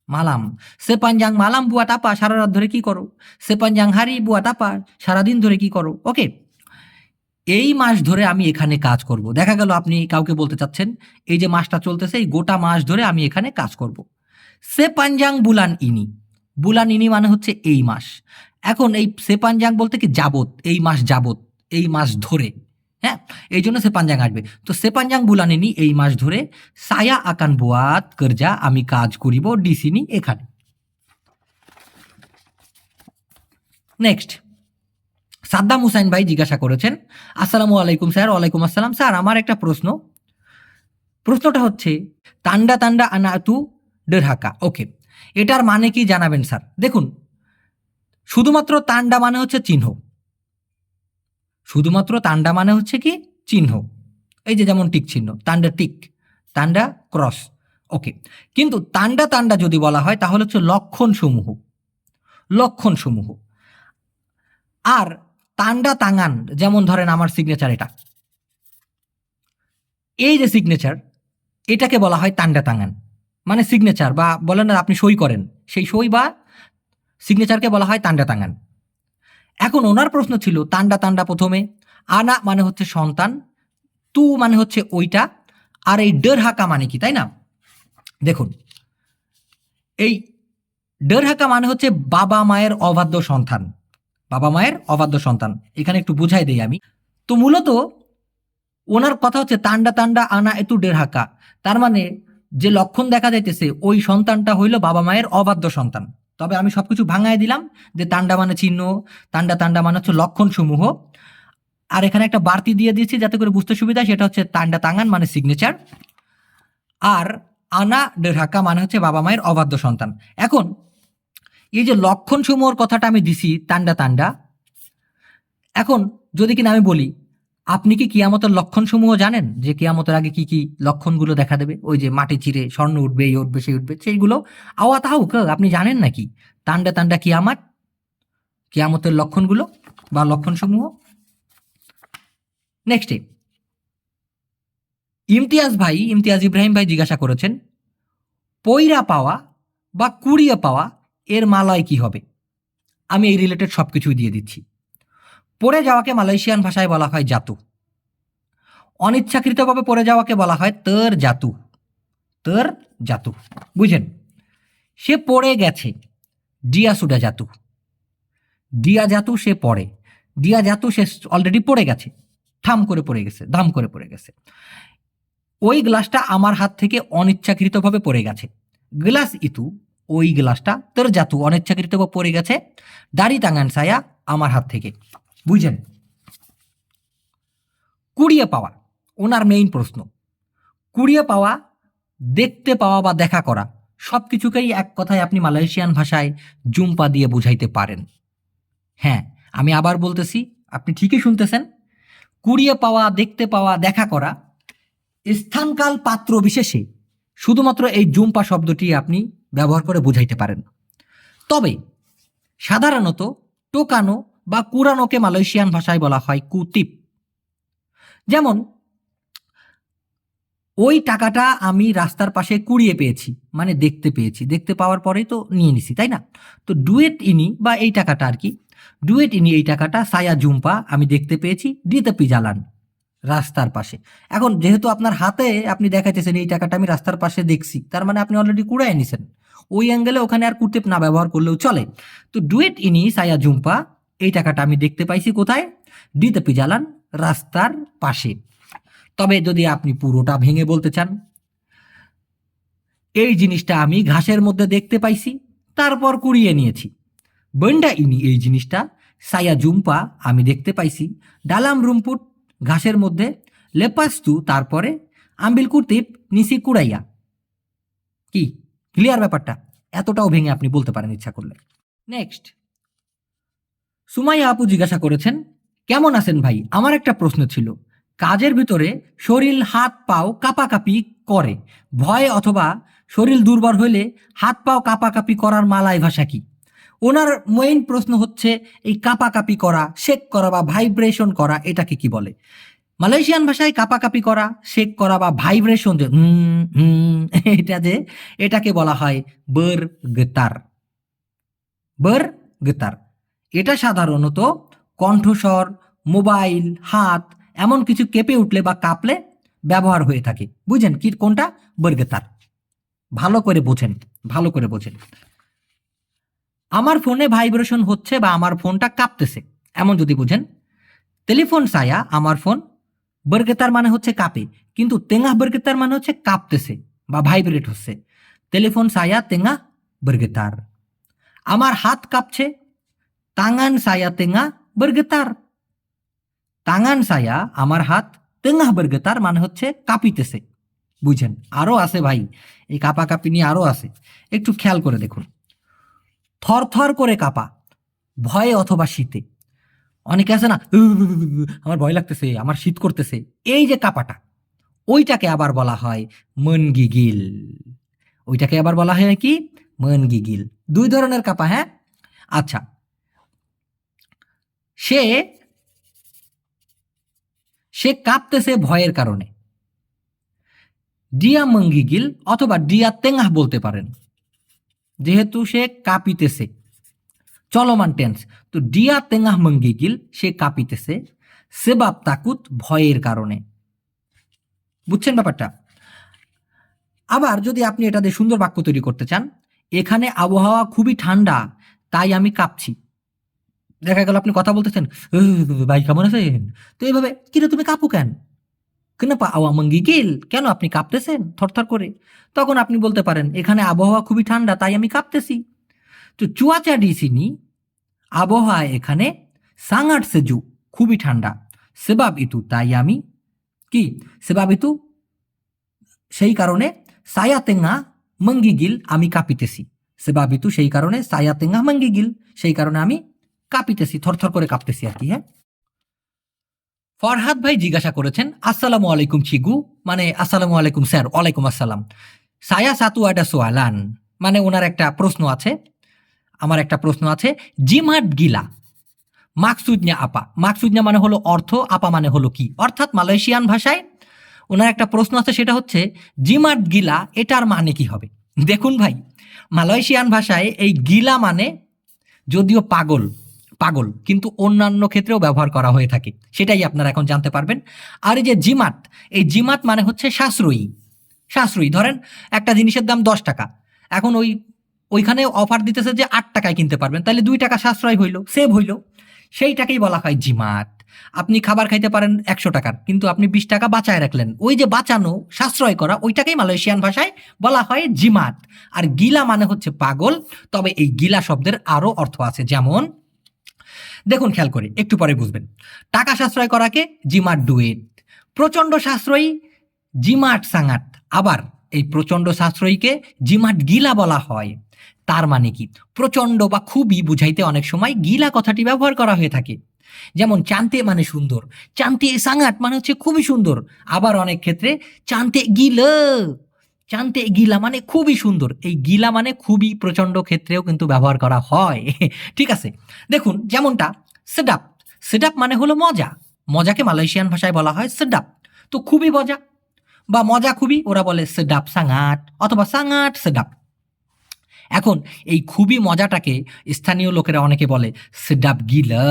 মালাম। সে পাঞ্জাং মালাম বুয়াত আপা, সারা রাত ধরে কি করো। সে পাঞ্জাং হারি বুয়াত আপা, সারাদিন ধরে কি করো। ওকে, এই মাস ধরে আমি এখানে কাজ করব। দেখা গেল আপনি কাউকে বলতে চাচ্ছেন এই যে মাসটা চলতেছে, এই গোটা মাস ধরে আমি এখানে কাজ করব। সে পাঞ্জাং বুলান ইনি, বুলান ইনি মানে হচ্ছে এই মাস। এখন এই সে পাঞ্জাং বলতে কি যাবত, এই মাস যাবত, এই মাস ধরে, হ্যাঁ, এই জন্য সে পাঞ্জাং আসবে। তো সে পাঞ্জাং বুলান ইনি এই মাস ধরে, সায়া আকান বুয়াত করজা, আমি কাজ করিব ডিসিনি এখানে। নেক্সট, সাদ্দাম হুসাইন ভাই জিজ্ঞাসা করেছেন, আসসালামু আলাইকুম স্যার। ওয়ালাইকুম আসসালাম স্যার, আমার একটা প্রশ্নটা হচ্ছে তান্ডা তান্ডা আনাতু ডেরহাকা। ওকে, এটার মানে কি জানাবেন স্যার? দেখুন, শুধুমাত্র তান্ডা মানে হচ্ছে চিহ্ন, শুধুমাত্র তান্ডা মানে হচ্ছে কি চিহ্ন, এই যে যেমন টিক চিহ্ন, তান্ডা টিক, তান্ডা ক্রস। ওকে, কিন্তু তান্ডা তান্ডা যদি বলা হয় তাহলে হচ্ছে লক্ষণ সমূহ, লক্ষণ সমূহ। আর তান্ডা তাঙ্গান, যেমন ধরেন আমার সিগনেচার এটা, এই যে সিগনেচার, এটাকে বলা হয় তান্ডা তাঙ্গান, মানে সিগনেচার, বা বলেন না আপনি সই করেন, সেই সই বা সিগনেচারকে বলা হয় তান্ডা তাঙ্গান। এখন ওনার প্রশ্ন ছিল তান্ডা তান্ডা প্রথমে, আনা মানে হচ্ছে সন্তান, তু মানে হচ্ছে ওইটা, আর এই ডের হাকা মানে কি, তাই না? দেখুন, এই ডের হাকা মানে হচ্ছে বাবা মায়ের অবাধ্য সন্তান। বাবা মায়ের অবাধ্য সন্তান, এখানে একটু বুঝাই দেই আমি। তো মূলত ওনার কথা হচ্ছে তান্ডা তান্ডা আনা এতু ডের হাকা, তার মানে যে লক্ষণ দেখা যাইতেছে ওই সন্তানটা হইল বাবা মায়ের অবাধ্য সন্তান। তবে আমি সবকিছু ভাঙায় দিলাম যে তান্ডা মানে চিহ্ন, তান্ডা তান্ডা মানে হচ্ছে লক্ষণ সমূহ, আর এখানে একটা বাড়তি দিয়ে দিয়েছি যাতে করে বুঝতে সুবিধা, সেটা হচ্ছে তান্ডা তাঙ্গান মানে সিগনেচার, আর আনা ডের হাকা মানে হচ্ছে বাবা মায়ের অবাধ্য সন্তান। এখন এই যে লক্ষণ সমূহর কথাটা আমি দিছি তান্ডা তান্ডা, এখন যদি কিনা আমি বলি আপনি কি কিয়ামতের লক্ষণ সমূহ জানেন, যে কিয়ামতের আগে কি কি লক্ষণগুলো দেখা দেবে, ওই যে মাটি চিরে স্বর্ণ উঠবে, এই উঠবে সেই উঠবে, সেইগুলো আওয়া তাহাও আপনি জানেন নাকি? তান্ডা তান্ডা কিয়ামত, কিয়ামতের লক্ষণগুলো বা লক্ষণ সমূহ। নেক্সটে ইমতিয়াজ ইব্রাহিম ভাই জিজ্ঞাসা করেছেন, পইরা পাওয়া বা কুড়িয়ে পাওয়া এর মালয় কি হবে? আমি এই রিলেটেড সবকিছুই দিয়ে দিচ্ছি। পড়ে যাওয়াকে মালয়েশিয়ান ভাষায় বলা হয় জাতু। অনিচ্ছাকৃতভাবে পড়ে যাওয়াকে বলা হয় তর জাতু। তর জাতু, বুঝেন? সে পড়ে গেছে, ডিয়া সুডা জাতু। ডিয়া জাতু সে পড়ে, ডিয়া জাতু সে অলরেডি পড়ে গেছে, ঠাম করে পড়ে গেছে, ধাম করে পড়ে গেছে। ওই গ্লাসটা আমার হাত থেকে অনিচ্ছাকৃতভাবে পড়ে গেছে। গ্লাস ইতু, ওই গ্লাসটা তোর জাতু অনিচ্ছাকৃতভাবে পড়ে গেছে, দাড়ি টাঙান ছায়া আমার হাত থেকে। বুঝেন? কুড়িয়ে পাওয়া ওনার মেইন প্রশ্ন। কুড়িয়ে পাওয়া, দেখতে পাওয়া বা দেখা করা, সব কিছুকেই এক কথায় আপনি মালয়েশিয়ান ভাষায় জুম্পা দিয়ে বুঝাইতে পারেন। হ্যাঁ, আমি আবার বলতেছি, আপনি ঠিকই শুনতেছেন। কুড়িয়ে পাওয়া, দেখতে পাওয়া, দেখা করা, স্থানকাল পাত্র বিশেষে শুধুমাত্র এই জুম্পা শব্দটি আপনি ব্যবহার করে বুঝাইতে পারেন। তবে সাধারণত টোকানো বা কুরানোকে মালয়েশিয়ান ভাষায় বলা হয় কুতিপ। যেমন ওই টাকাটা আমি রাস্তার পাশে কুড়িয়ে পেয়েছি, মানে দেখতে পেয়েছি, দেখতে পাওয়ার পরেই তো নিয়ে নিছি, তাই না? তো ডুয়েট ইনি বা এই টাকাটা আর কি, ডুয়েট ইনি এই টাকাটা সায়া জুম্পা আমি দেখতে পেয়েছি, দিতে পিজালান রাস্তার পাশে। এখন যেহেতু আপনার হাতে আপনি দেখাইতেছেন এই টাকাটা আমি রাস্তার পাশে দেখছি, তার মানে আপনি অলরেডি কুড়াই নিছেন। ওই অ্যাঙ্গেলে ওখানে আর কুটেপ না ব্যবহার করলেও চলে। তো ডুয়েট ইনি সায়া জুম্পা, এই টাকাটা আমি দেখতে পাইছি কোথায়? দিতে পিজালান রাস্তার পাশে। তবে যদি আপনি পুরোটা ভেঙে বলতে চান, এই জিনিসটা আমি ঘাসের মধ্যে দেখতে পাইছি, তারপর কুড়িয়ে নিয়েছি। বন্ডা ইনি এই জিনিসটা সায়া জুম্পা আমি দেখতে পাইছি, ডালাম রুমপুট ঘাসের মধ্যে, লেপাস্তু তারপরে আম্বিল কুর্তিপ নিসি কুড়াইয়া। কি ক্লিয়ার ব্যাপারটা? এতটাও ভেঙে আপনি বলতে পারেন ইচ্ছা করলে। নেক্সট, সুমাইয়া আপু জিজ্ঞাসা করেছেন, কেমন আছেন ভাই? আমার একটা প্রশ্ন ছিল, কাজের ভিতরে শরীর হাত পাও কাঁপাকাঁপি করে, ভয় অথবা শরীর দুর্বল হইলে হাত পাও কাঁপাকাঁপি করার মালয় ভাষা কি? ওনার মেইন প্রশ্ন হচ্ছে এই কাঁপাকাঁপি করা, শেক করা বা ভাইব্রেশন করা, এটাকে কি বলে? মালয়েশিয়ান ভাষায় কাঁপাকাঁপি করা, শেক করা বা ভাইব্রেশন যে এটা যে, এটাকে বলা হয় বার গেতার। বার গেতার এটা সাধারণত কণ্ঠস্বর, মোবাইল, হাত এমন কিছু কেঁপে উঠলে বা কাঁপলে ব্যবহার হয়ে থাকে। বুঝেন কি কোনটা? বার গেতার। ভালো করে বোঝেন, ভালো করে বোঝেন। আমার ফোনে ভাইব্রেশন হচ্ছে বা আমার ফোনটা কাঁপতেছে, এমন যদি বুঝেন। টেলিফোন সায়া আমার ফোন, বরগেতার মানে হচ্ছে কাঁপে, কিন্তু তেঙ্গা বরগেতার মানে হচ্ছে কাঁপতেছে বা ভাইব্রেট হচ্ছে। টেলিফোন সায়া তেঙ্গা বরগেতার। আমার হাত কাঁপছে, তাঙ্গান সায়া তেঙ্গা বরগেতার। তাঙ্গান সায়া আমার হাত, তেঙ্গা বরগেতার মানে হচ্ছে কাঁপিতেছে। বুঝেন? আরো আছে ভাই, এই কাঁপা কাঁপি নিয়ে আরো আছে, একটু খেয়াল করে দেখুন। থর থর করে কাঁপা, ভয়ে অথবা শীতে। অনেকে আছে না, আমার ভয় লাগতেছে, আমার শীত করতেছে, এই যে কাঁপাটা, ওইটাকে আবার বলা হয় মন গিগিল। ওইটাকে আবার বলা হয় কি? মন গিগিল। দুই ধরনের কাঁপা, হ্যাঁ? আচ্ছা, সে সে কাঁপতেছে ভয়ের কারণে, ডিয়া মঙ্গিগিল অথবা ডিয়া তেঙ্গাহ বলতে পারেন, যেহেতু সে কাঁপিতেছে, চলমান টেন্স। তো ডিয়া তেঙ্গাহ মঙ্গিগিল, সে কাঁপিতেছে, সেবাব তাকুত ভয়ের কারণে। বুঝছেন ব্যাপারটা? আবার যদি আপনি এটা দিয়ে সুন্দর বাক্য তৈরি করতে চান, এখানে আবহাওয়া খুবই ঠান্ডা তাই আমি কাঁপছি। দেখা গেল আপনি কথা বলতেছেন, ভাই কেমন আছেন, তো এইভাবে কিরে তুমি কাঁপো কেন, কেনাপা আওয়া মঙ্গিগিল, কেন আপনি কাঁপতেছেন থরথর করে? তখন আপনি বলতে পারেন এখানে আবহাওয়া খুবই ঠান্ডা তাই আমি কাঁপতেছি। তো চুয়াচা di sini আবহাওয়া এখানে sangat sejuk খুবই ঠান্ডা। sebab itu তাই আমি কি, sebab itu সেই কারণে saya tengah menggigil আমি কাঁপিতেছি। sebab itu সেই কারণে saya tengah menggigil সেই কারণে আমি কাঁপিতেছি, থরথর করে কাঁপতেছি আর কি। হ্যাঁ, ফরহাদ ভাই জিজ্ঞাসা করেছেন আসসালামু আলাইকুম চিগু, মানে আসসালামু আলাইকুম স্যার। ওয়ালাইকুম আসসালাম। সায়া সাতু আডা সোয়ালান, মানে ওনার একটা প্রশ্ন আছে, আমার একটা প্রশ্ন আছে। জিমাট গিলা মাকসুদনা আপা, মাকসুদনা মানে হলো অর্থ, আপা মানে হলো কি, অর্থাৎ মালয়েশিয়ান ভাষায় ওনার একটা প্রশ্ন আছে, সেটা হচ্ছে জিমাট গিলা এটার মানে কি হবে। দেখুন ভাই, মালয়েশিয়ান ভাষায় এই গিলা মানে যদিও পাগল, পাগল কিন্তু অন্যান্য ক্ষেত্রেও ব্যবহার করা হয়ে থাকে, সেটাই আপনারা এখন জানতে পারবেন। আর এই যে জিমাত, এই জিমাত মানে হচ্ছে সাশ্রয়ী, সাশ্রয়ী। ধরেন একটা জিনিসের দাম 10 টাকা, এখন ওইখানে অফার দিতেছে যে 8 টাকায় কিনতে পারবেন, তাহলে 2 টাকা সাশ্রয় হইল, সেভ হইল, সেইটাকেই বলা হয় জিমাত। আপনি খাবার খাইতে পারেন 100 টাকার, কিন্তু আপনি 20 টাকা বাঁচায় রাখলেন, ওই যে বাঁচানো, সাশ্রয় করা, ওইটাকেই মালয়েশিয়ান ভাষায় বলা হয় জিমাত। আর গিলা মানে হচ্ছে পাগল, তবে এই গিলা শব্দের আরো অর্থ আছে, যেমন দেখুন খেয়াল করে, একটু পরে বুঝবেন। টাকা সাশ্রয় করাকে জিমাট ডুয়েট, প্রচন্ড সাশ্রয়ী জিমাট সাঙাট, আবার এই প্রচন্ড সাশ্রয়ীকে জিমাট গিলা বলা হয়। তার মানে কি, প্রচন্ড বা খুবই বুঝাইতে অনেক সময় গিলা কথাটি ব্যবহার করা হয়ে থাকে। যেমন চান্তে মানে সুন্দর, চান্তে সাঙাট মানে হচ্ছে খুবই সুন্দর। আবার অনেক ক্ষেত্রে চান্তে গিলা, চান্তে গিলা মানে খুবই সুন্দর, এই গিলা মানে খুবই প্রচন্ড ক্ষেত্রেও কিন্তু ব্যবহার করা হয়। ঠিক আছে, দেখুন যেমনটা সেডাপ, সেডাপ মানে হলো মজা, মজাকে মালয়েশিয়ান ভাষায় বলা হয় সেডাপ। তো খুবই মজা বা মজা খুবই, ওরা বলে সেডাপ সাঙাট অথবা সাঙাট সেডাপ। এখন এই খুবই মজাটাকে স্থানীয় লোকেরা অনেকে বলে সেডাপ গিলা,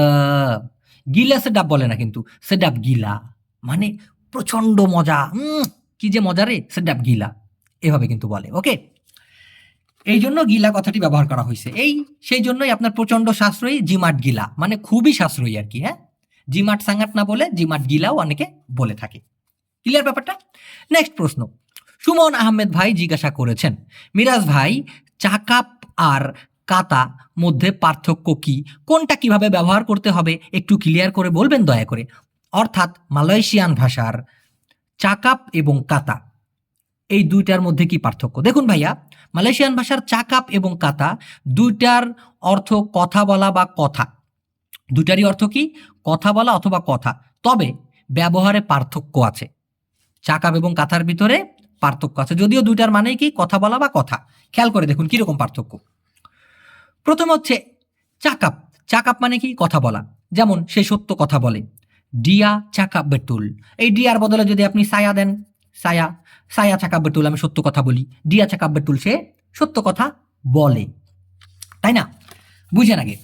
গিলা সেডাপ বলে না কিন্তু, সেডাপ গিলা মানে প্রচন্ড মজা, কি যে মজা রে, সেডাপ গিলা, এভাবে কিন্তু বলে। ওকে, এই জন্য গিলা কথাটি ব্যবহার করা হয়েছে, এই সেই জন্যই আপনার প্রচন্ড সাশ্রয়ী জিমাট গিলা মানে খুবই সাশ্রয়ী আর কি। হ্যাঁ, জিমাট সাঙাট না বলে জিমাট গিলাও অনেকে বলে থাকে। ক্লিয়ার ব্যাপারটা? নেক্সট প্রশ্ন, সুমন আহমেদ ভাই জিজ্ঞাসা করেছেন মিরাজ ভাই, চাকাপ আর কাতা মধ্যে পার্থক্য কি, কোনটা কিভাবে ব্যবহার করতে হবে একটু ক্লিয়ার করে বলবেন দয়া করে। অর্থাৎ মালয়েশিয়ান ভাষার চাকাপ এবং কাতা এই দুইটার মধ্যে কি পার্থক্য। দেখুন ভাইয়া, মালয়েশিয়ান ভাষার চাকাপ এবং কাতা দুইটার অর্থ কথা বলা বা কথা, দুইটারই অর্থ কি, কথা বলা অথবা কথা, তবে ব্যবহারে পার্থক্য আছে। চাকাপ এবং কাতার ভিতরে পার্থক্য আছে, যদিও দুইটার মানেই কি, কথা বলা বা কথা। খেয়াল করে দেখুন কিরকম পার্থক্য। প্রথম হচ্ছে চাকাপ, চাকাপ মানে কি, কথা বলা, যেমন সে সত্য কথা বলে, ডিয়া চাকাপ বেতুল, এই ডিয়ার বদলে যদি আপনি সায়া দেন, সায়া, সায়া চাকাপ বেতুল, আমি সত্য কথা বলি, ডিয়া চাকাপ বেতুল সে সত্য কথা বলে, তাই না? বুঝেন আগে,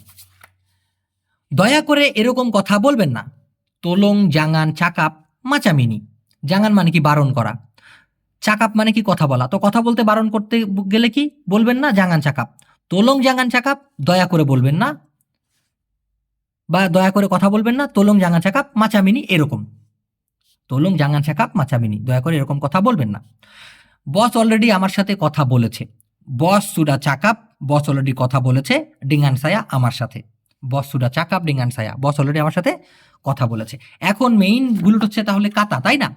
দয়া করে এরকম কথা বলবেন না। তোলং জাঙ্গান চাকাপ মাচামিনি, জাঙ্গান মানে কি, বারণ করা, চাকাপ মানে কি, কথা বলা, তো কথা বলতে বারণ করতে গেলে কি বলবেন না, জাঙ্গান চাকাপ। তোলং জাঙ্গান চাকাপ, দয়া করে বলবেন না, বা দয়া করে কথা বলবেন না, তোলং জাঙ্গান চাকাপ মাচামিনি, এরকম, তোলং জাঙ্গান চাকাপ মাচামিনি, দয়া করে এরকম কথা বলবেন না। বস অলরেডি আমার সাথে কথা বলেছে, বস সুডা চাকাপ, বস অলরেডি কথা বলেছে, ডিঙ্গান সায়া আমার সাথে, বস সুডা চাকাপ ডিঙ্গান সায়া, বস অলরেডি আমার সাথে কথা বলেছে। এখন মেইন ভুল হচ্ছে তাহলে কাতা, তাই না?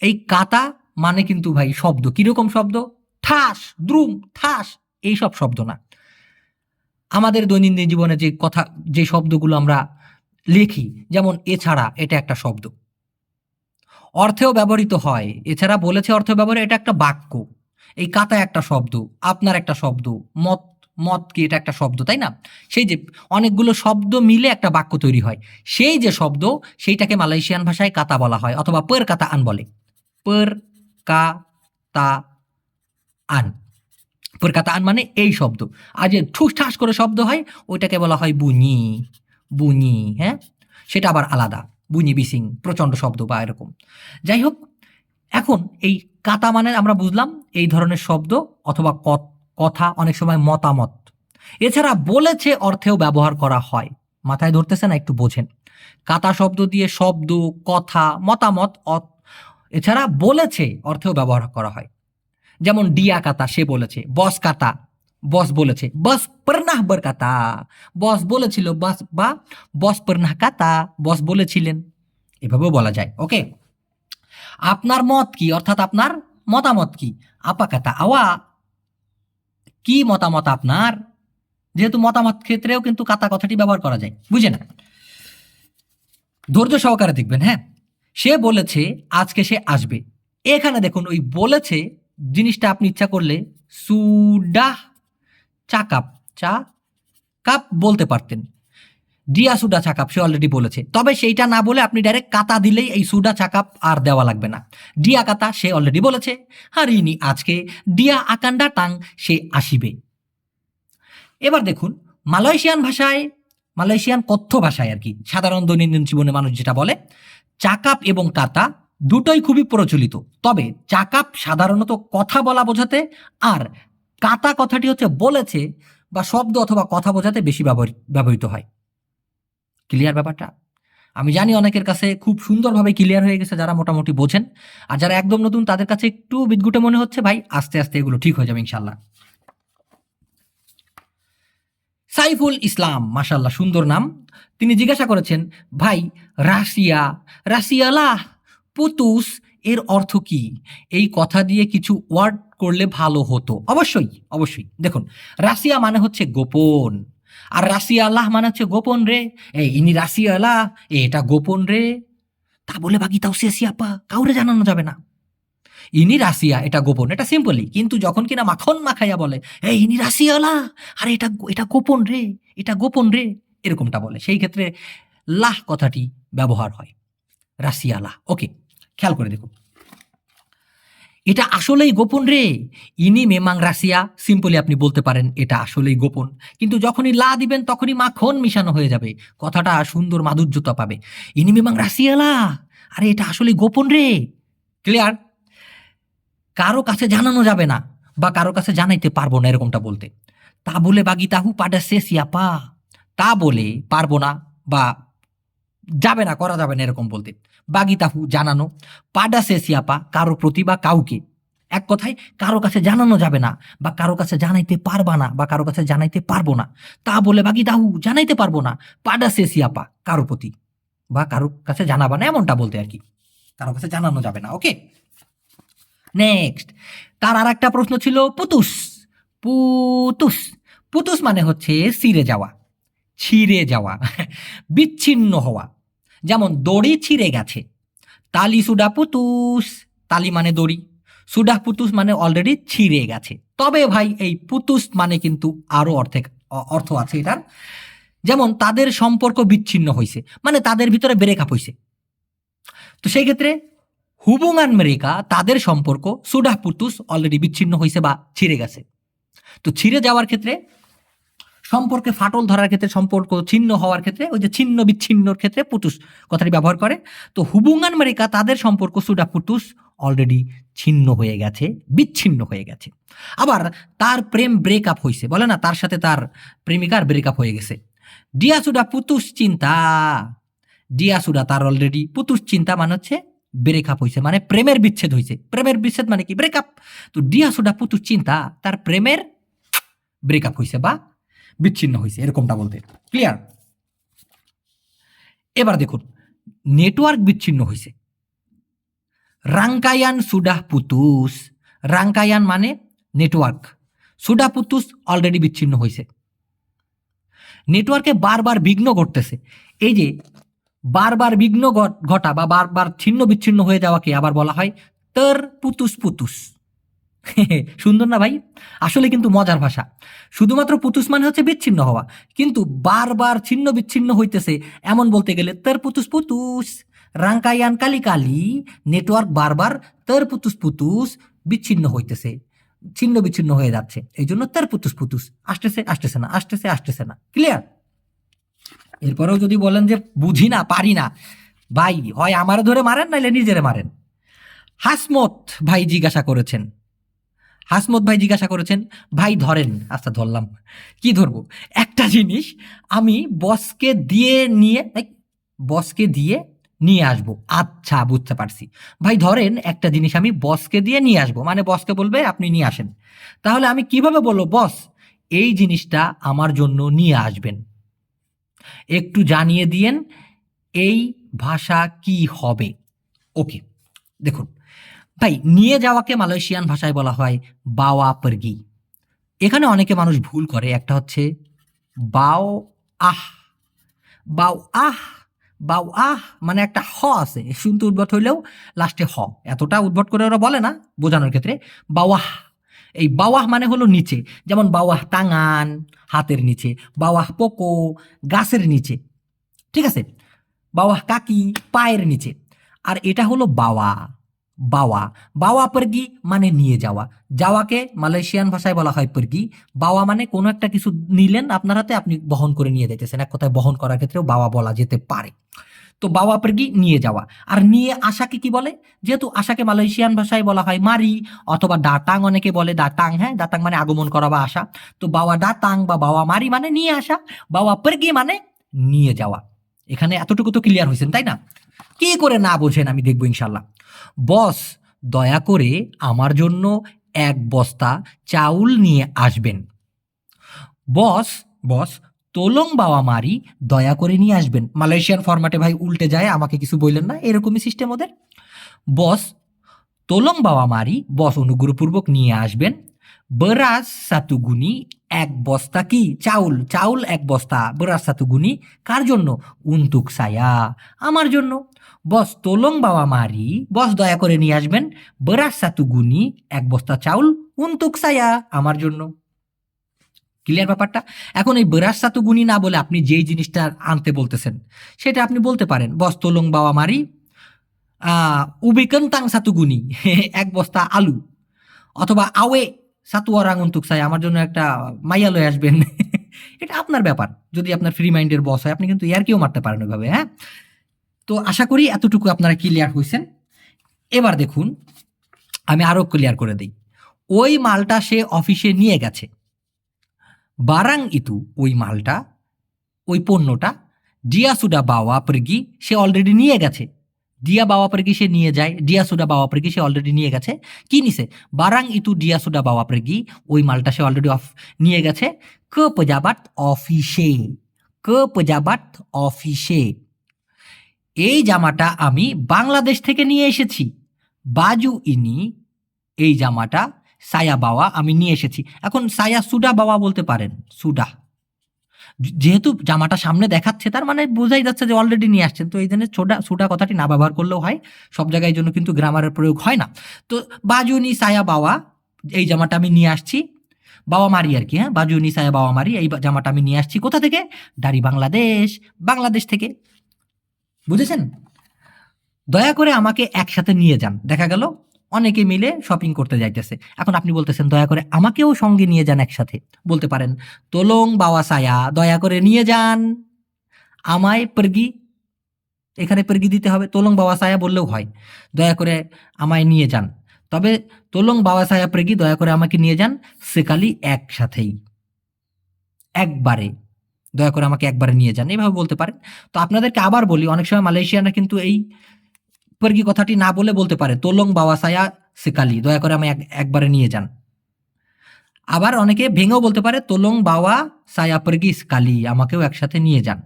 এই কাতা মানে কিন্তু ভাই শব্দ, কিরকম শব্দ, ঠাস দ্রুম ঠাস, এইসব শব্দ না। আমাদের দৈনন্দিন জীবনে যে কথা, যে শব্দগুলো আমরা লিখি, যেমন এছাড়া, এটা একটা শব্দ, অর্থেও ব্যবহৃত হয়, এছাড়া বলেছে অর্থ ব্যবহার, এটা একটা বাক্য। এই কাতা একটা শব্দ, আপনার একটা শব্দ, মত, মত কি, এটা একটা শব্দ, তাই না? সেই যে অনেকগুলো শব্দ মিলে একটা বাক্য তৈরি হয়, সেই যে শব্দ, সেইটাকে মালয়েশিয়ান ভাষায় কাতা বলা হয়, অথবা পের কাতা আন বলে, পের কা তা আন, পের কাতা আন মানে এই শব্দ। আর যে ঠুস ঠাস করে শব্দ হয়, ওইটাকে বলা হয় বুনি, বুনি। হ্যাঁ, সেটা আবার আলাদা, বুনি বিসিং প্রচন্ড শব্দ বা এরকম। যাই হোক, এখন এই কাতা মানে আমরা বুঝলাম এই ধরনের শব্দ অথবা কথা, অনেক সময় মতামত। এছাড়া বলেছে অর্থেও ব্যবহার করা হয়। মাথায় ধরতেছে না? একটু বোঝেন। কাতা শব্দ দিয়ে শব্দ, কথা, মতামত, এছাড়া বলেছে অর্থেও ব্যবহার করা হয়। যেমন ডিয়া কাতা, সে বলেছে। বস কাতা, বস বলেছে। বস পর্নাহ বরকাতা, বস বলেছিল। বস বা বস পর্নাহ কাতা, বস বলেছিলেন। এভাবেও বলা যায়। ওকে, আপনার মত কি, অর্থাৎ আপনার মতামত কি? আপা কাতা আওয়া, কি মতামত আপনার? যেহেতু মতামত ক্ষেত্রেও কিন্তু কাতা কথাটি ব্যবহার করা যায়, বুঝে না? ধৈর্য সহকারে দেখবেন। হ্যাঁ, সে বলেছে আজকে সে আসবে। এখানে দেখুন, ওই বলেছে জিনিসটা আপনি ইচ্ছা করলে সুডাহ চাকাপ, চা কাপ বলতে পারতেন। ডিয়া সুডা চাকাপ, সে অলরেডি বলেছে। তবে সেইটা না বলে আপনি ডাইরেক্ট কাতা দিলেই এই সুডা চাকাপ আর দেওয়া লাগবে না। ডিয়া কাতা, সে অলরেডি বলেছে। হারিনি আজকে। ডিয়া আকান্ডা টাং, সে আসিবে। এবার দেখুন, মালয়েশিয়ান কথ্য ভাষায় আর কি, সাধারণ দৈনন্দিন জীবনে মানুষ যেটা বলে, চাকাপ এবং কাতা দুটোই খুবই প্রচলিত। তবে চাকাপ সাধারণত কথা বলা বোঝাতে, আর কাতা কথাটি হচ্ছে বলেছে বা শব্দ অথবা কথা বোঝাতে বেশি ব্যবহৃত হয়। ক্লিয়ার ব্যাপারটা? আমি জানি অনেকের কাছে খুব সুন্দরভাবে ক্লিয়ার হয়ে গেছে, যারা মোটামুটি বোঝেন। আর যারা একদম নতুন তাদের কাছে একটু বিদঘুটে মনে হচ্ছে। ভাই, আস্তে আস্তে এগুলো ঠিক হয়ে যাবে ইনশাল্লাহ। সাইফুল ইসলাম, মাশাল্লাহ, সুন্দর নাম। তিনি জিজ্ঞাসা করেছেন, ভাই, রাশিয়ালাহ পুতুস এর অর্থ কি? এই কথা দিয়ে কিছু ওয়ার্ড করলে ভালো হতো। অবশ্যই অবশ্যই। দেখুন, রাশিয়া মানে হচ্ছে গোপন, আর রাশিয়ালাহ মানে হচ্ছে গোপন রে। এই ইনি রাশিয়ালাহ, এটা গোপন রে। তা বলে বাকি তাও শেষিয়াপা, কাউরে জানানো যাবে না। ইনি রাশিয়া, এটা গোপন, এটা সিম্পলি। কিন্তু যখন কিনা মাখন মাখাইয়া বলে, এই ইনি রাশিয়ালা, আরে এটা এটা গোপন রে, এটা গোপন রে, এরকমটা বলে, সেই ক্ষেত্রে লাহ কথাটি ব্যবহার হয়, রাশিয়ালা। ওকে, খেয়াল করে দেখুন, এটা আসলেই গোপন রে। ইনি মেমাং রাশিয়া, সিম্পলি আপনি বলতে পারেন এটা আসলেই গোপন। কিন্তু যখনই লা দিবেন তখনই মাখন মিশানো হয়ে যাবে, কথাটা সুন্দর মাধুর্যতা পাবে। ইনি মেমাং রাশিয়ালা, আরে এটা আসলেই গোপন রে। ক্লিয়ার? কারো কাছে জানানো যাবে না বা কারো কাছে জানাইতে পারবো না, এরকমটা বলতে। তা বলে বাগি তাহু পাডা শেষ ইয়াপা, তা বলে পারবো না বা যাবে না, করা যাবে না, এরকম বলতে। বাগি তাহু জানানো, পাডা শেষ ইয়াপা কারো প্রতি বা কাউকে। এক কথায়, কারো কাছে জানানো যাবে না বা কারো কাছে জানাইতে পারবা না বা কারো কাছে জানাইতে পারবো না। তা বলে বাগি তাহু জানাইতে পারবো না, পাডা শেষ ইয়াপা কারো প্রতি বা কারো কাছে জানাবা না, এমনটা বলতে আর কি। কারো কাছে জানানো যাবে না। ওকে, নেক্সট, তার আর একটা প্রশ্ন ছিল পুতুস। পুতুস, পুতুস মানে হচ্ছে ছিঁড়ে যাওয়া, ছিঁড়ে যাওয়া, বিচ্ছিন্ন হওয়া। যেমন দড়ি ছিঁড়ে গেছে, তালি সুডা পুতুস, তালি মানে দড়ি, সুডা পুতুস মানে অলরেডি ছিঁড়ে গেছে। তবে ভাই, এই পুতুস মানে কিন্তু আরো অর্থ আছে এটার। যেমন তাদের সম্পর্ক বিচ্ছিন্ন হয়েছে, মানে তাদের ভিতরে ব্রেকআপ হয়েছে। তো সেই ক্ষেত্রে হুবুঙ্গান মেরিকা, তাদের সম্পর্ক সুডাহ পুতুস অলরেডি বিচ্ছিন্ন হয়েছে বা ছিঁড়ে গেছে। তো ছিঁড়ে যাওয়ার ক্ষেত্রে, সম্পর্কে ফাটল ধরার ক্ষেত্রে, সম্পর্ক ছিন্ন হওয়ার ক্ষেত্রে, ওই যে ছিন্ন বিচ্ছিন্নর ক্ষেত্রে পুতুস কথাটি ব্যবহার করে। তো হুবুঙ্গান মেরিকা, তাদের সম্পর্ক সুডাহ পুতুস অলরেডি ছিন্ন হয়ে গেছে, বিচ্ছিন্ন হয়ে গেছে। আবার তার প্রেম ব্রেকআপ হয়েছে, বলে না, তার সাথে তার প্রেমিকার ব্রেকআপ হয়ে গেছে। ডিয়া সুডা পুতুস চিন্তা, ডিয়া সুডা তার অলরেডি, পুতুস চিন্তা মানে হচ্ছে ব্রেকআপ হয়েছে, মানে প্রেমের বিচ্ছেদ হয়েছে। প্রেমের বিচ্ছেদ মানে কি? ব্রেকআপ। তো ডিয়া সুডা পুতুস চিন্তা, তার প্রেমের ব্রেকআপ হয়েছে বা বিচ্ছিন্ন হয়েছে, এরকমটা বলতে। ক্লিয়ার? এবার দেখুন, নেটওয়ার্ক বিচ্ছিন্ন হয়েছে। রাঙ্কায়ান সুডাহ পুতুস, রাঙ্কায়ান মানে নেটওয়ার্ক, সুডা পুতুস অলরেডি বিচ্ছিন্ন হয়েছে। নেটওয়ার্কে বারবার বিঘ্ন ঘটতেছে। এই যে বারবার বিঘ্ন ঘটা বা বারবার ছিন্ন বিচ্ছিন্ন হয়ে যাওয়াকে আবার বলা হয় তর পুতুস পুতুস। সুন্দর না ভাই? আসলে কিন্তু মজার ভাষা। শুধুমাত্র পুতুস মানে হচ্ছে বিচ্ছিন্ন হওয়া, কিন্তু বারবার ছিন্ন বিচ্ছিন্ন হইতেছে এমন বলতে গেলে তর পুতুস পুতুস। রাঙ্কায়ান কালি কালি, নেটওয়ার্ক বারবার তর পুতুস পুতুস বিচ্ছিন্ন হইতেছে, ছিন্ন বিচ্ছিন্ন হয়ে যাচ্ছে, এই জন্য তর পুতুস পুতুস, আসতেছে আসতেছে না, আসতেছে আসতেছে না। ক্লিয়ার? এরপরেও যদি বলেন যে বুঝি না, পারি না, ভাই, হয় আমারে ধরে মারেন নাইলে নিজেরে মারেন। হাসমত ভাই জিজ্ঞাসা করেছেন, হাসমত ভাই জিজ্ঞাসা করেছেন, ভাই ধরেন, আচ্ছা ধরলাম, কি ধরবো, একটা জিনিস আমি বসকে দিয়ে নিয়ে বসকে দিয়ে নিয়ে আসবো। আচ্ছা বুঝতে পারছি ভাই, ধরেন একটা জিনিস আমি বসকে দিয়ে নিয়ে আসবো, মানে বসকে বলবে আপনি নিয়ে আসেন। তাহলে আমি কিভাবে বলবো, বস এই জিনিসটা আমার জন্য নিয়ে আসবেন, একটু জানিয়ে দিয়েন এই ভাষা কি হবে। ওকে, দেখুন ভাই, নিয়ে যাওয়াকে মালয়েশিয়ান ভাষায় বলা হয় বাওয়া পারগি। এখানে অনেকে মানুষ ভুল করে, একটা হচ্ছে বাও আহ, বাও আহ, বাও আহ মানে একটা হ আছে, শুনতে উদ্ভট হইলেও লাস্টে হ, এতটা উদ্ভট করে ওরা বলে না বোঝানোর ক্ষেত্রে। বাওয়াহ, এই বাওয়াহ মানে হলো নিচে, যেমন বাওয়াহ টাঙান হাতের নিচে, বাওয়াহ পোকো গাছের নিচে, ঠিক আছে, বাওয়াহ কাকি পায়ের নিচে। আর এটা হলো বাওয়া, বাওয়া, বাওয়া পারগি মানে নিয়ে যাওয়া। যাওয়াকে মালয়েশিয়ান ভাষায় বলা হয় পারগি। বাওয়া মানে কোনো একটা কিছু নিলেন আপনার হাতে, আপনি বহন করে নিয়ে যাইতেছেন, এক কথায় বহন করার ক্ষেত্রেও বাওয়া বলা যেতে পারে। তো বাওয়া পারগি নিয়ে যাওয়া। আর নিয়ে আসাকে কি বলে, যেহেতু আশাকে মালয়েশিয়ান ভাষায় বলা হয় মারি অথবা ডাটাং, অনেকে বলে দাতাং, হ্যাঁ দাতাং মানে আগমন করা বা আসা। তো বাওয়া ডাতাং বা বাওয়া মারি মানে নিয়ে আসা, বাওয়া পারগি মানে নিয়ে যাওয়া। এখানে এতটুকু তো ক্লিয়ার হয়েছেন তাই না? কি করে না বোঝেন আমি দেখবো ইনশাল্লাহ। বস দয়া করে আমার জন্য এক বস্তা চাউল নিয়ে আসবেন। বস, বস তোলং বাওয়া মারি দয়া করে নিয়ে আসবেন। মালয়েশিয়ান ফরম্যাটে ভাই উল্টে যায়, আমাকে কিছু বললেন না, এরকমই সিস্টেম ওদের। বস তোলং বাওয়া মারি, বস অনুগ্রহপূর্বক নিয়ে আসবেন। বেরাস সাতু গুনি, এক বস্তা কি চাউল, চাউল এক বস্তা, বেরাস সাতু গুনি কার জন্য, উন্তুক সায়া আমার জন্য। বস তোলং বাওয়া মারি, বস দয়া করে নিয়ে আসবেন, বেরাস সাতু গুনি এক বস্তা চাউল, উন্তুক সায়া আমার জন্য। ক্লিয়ার ব্যাপারটা? এখন এই বেরাস সাতু গুনি না বলে আপনি যেই জিনিসটা আনতে বলতেছেন সেটা আপনি বলতে পারেন, বস তোলং বাওয়া মারি উবি কেন্তাং সাতু গুনি এক বস্তা আলু, অথবা আওয়ে সাতু অরাং উন্তুক সাই আমার জন্য একটা মাইয়া লয়ে আসবেন। এটা আপনার ব্যাপার, যদি আপনার ফ্রি মাইন্ডের বস হয় আপনি কিন্তু ইয়ার কেউ মারতে পারেন ওইভাবে, হ্যাঁ। তো আশা করি এতটুকু আপনারা ক্লিয়ার হয়েছেন। এবার দেখুন আমি আরো ক্লিয়ার করে দিই। ওই মালটা সে অফিসে নিয়ে গেছে, বারাং ইতু ওই মালটা, ওই পণ্যটা, ডিয়া সুডা বাওয়া পরগি সে অলরেডি নিয়ে গেছে, ডিয়া বাওয়া পরগি সে নিয়ে যায়, ডিয়া সুডা বাওয়া পরগি সে অলরেডি নিয়ে গেছে। কি নিছে, বারাং ইতু ডিয়া সুডা বাওয়া পরগি, ওই মালটা সে অলরেডি নিয়ে গেছে। কে পেজাবাত অফিসে, কে পেজাবাত অফিসে, এই জামাটা আমি বাংলাদেশ থেকে নিয়ে এসেছি। বাজু ইনি, এই জামাটা সায়া বাওয়া আমি নিয়ে এসেছি। এখন সায়া সুডা বাওয়া বলতে পারেন, সুডা, যেহেতু জামাটা সামনে দেখাচ্ছে তার মানে বোঝাই যাচ্ছে যে অলরেডি নিয়ে আসছেন, তো এই জন্য ছোটা সুটা কথাটি না ব্যবহার করলেও হয়, সব জায়গায় এই জন্য কিন্তু গ্রামারের প্রয়োগ হয় না। তো বাজুনি সায়া বাওয়া, এই জামাটা আমি নিয়ে আসছি, বাবা মারি আর কি, হ্যাঁ বাজুনি সায়া বাবা মারি, এই জামাটা আমি নিয়ে আসছি কোথা থেকে, ডারি বাংলাদেশ, বাংলাদেশ থেকে। বুঝেছেন? দয়া করে আমাকে একসাথে নিয়ে যান। দেখা গেল অনেকে মিলে শপিং করতে যাইতেছে, এখন আপনি বলতেছেন দয়া করে আমাকেও সঙ্গে নিয়ে যান একসাথে। বলতে পারেন তোলং বাওয়া সায়া দয়া করে নিয়ে যান আমায় পরগি, এখানে পরগি দিতে হবে, তোলং বাওয়া সায়া বললেও হয়, দয়া করে আমায় নিয়ে যান। তবে তোলং বাওয়া সায়া পরগি দয়া করে আমাকে নিয়ে যান সেকালি একসাথেই, একবারে, দয়া করে আমাকে একবারে নিয়ে যান, এইভাবে বলতে পারেন। তো আপনাদেরকে আবার বলি, অনেক সময় মালয়েশিয়ানরা কিন্তু এই পরগি কথাটি না বলে বলতে পারে তোলং বাওয়া সায়া সেকালি, দয়া করে আমি একবারে নিয়ে যান। আবার অনেকে ভেঙেও বলতে পারে তোলং বাওয়া সায়া পরগি সেকালি, আমাকেও একসাথে নিয়ে যান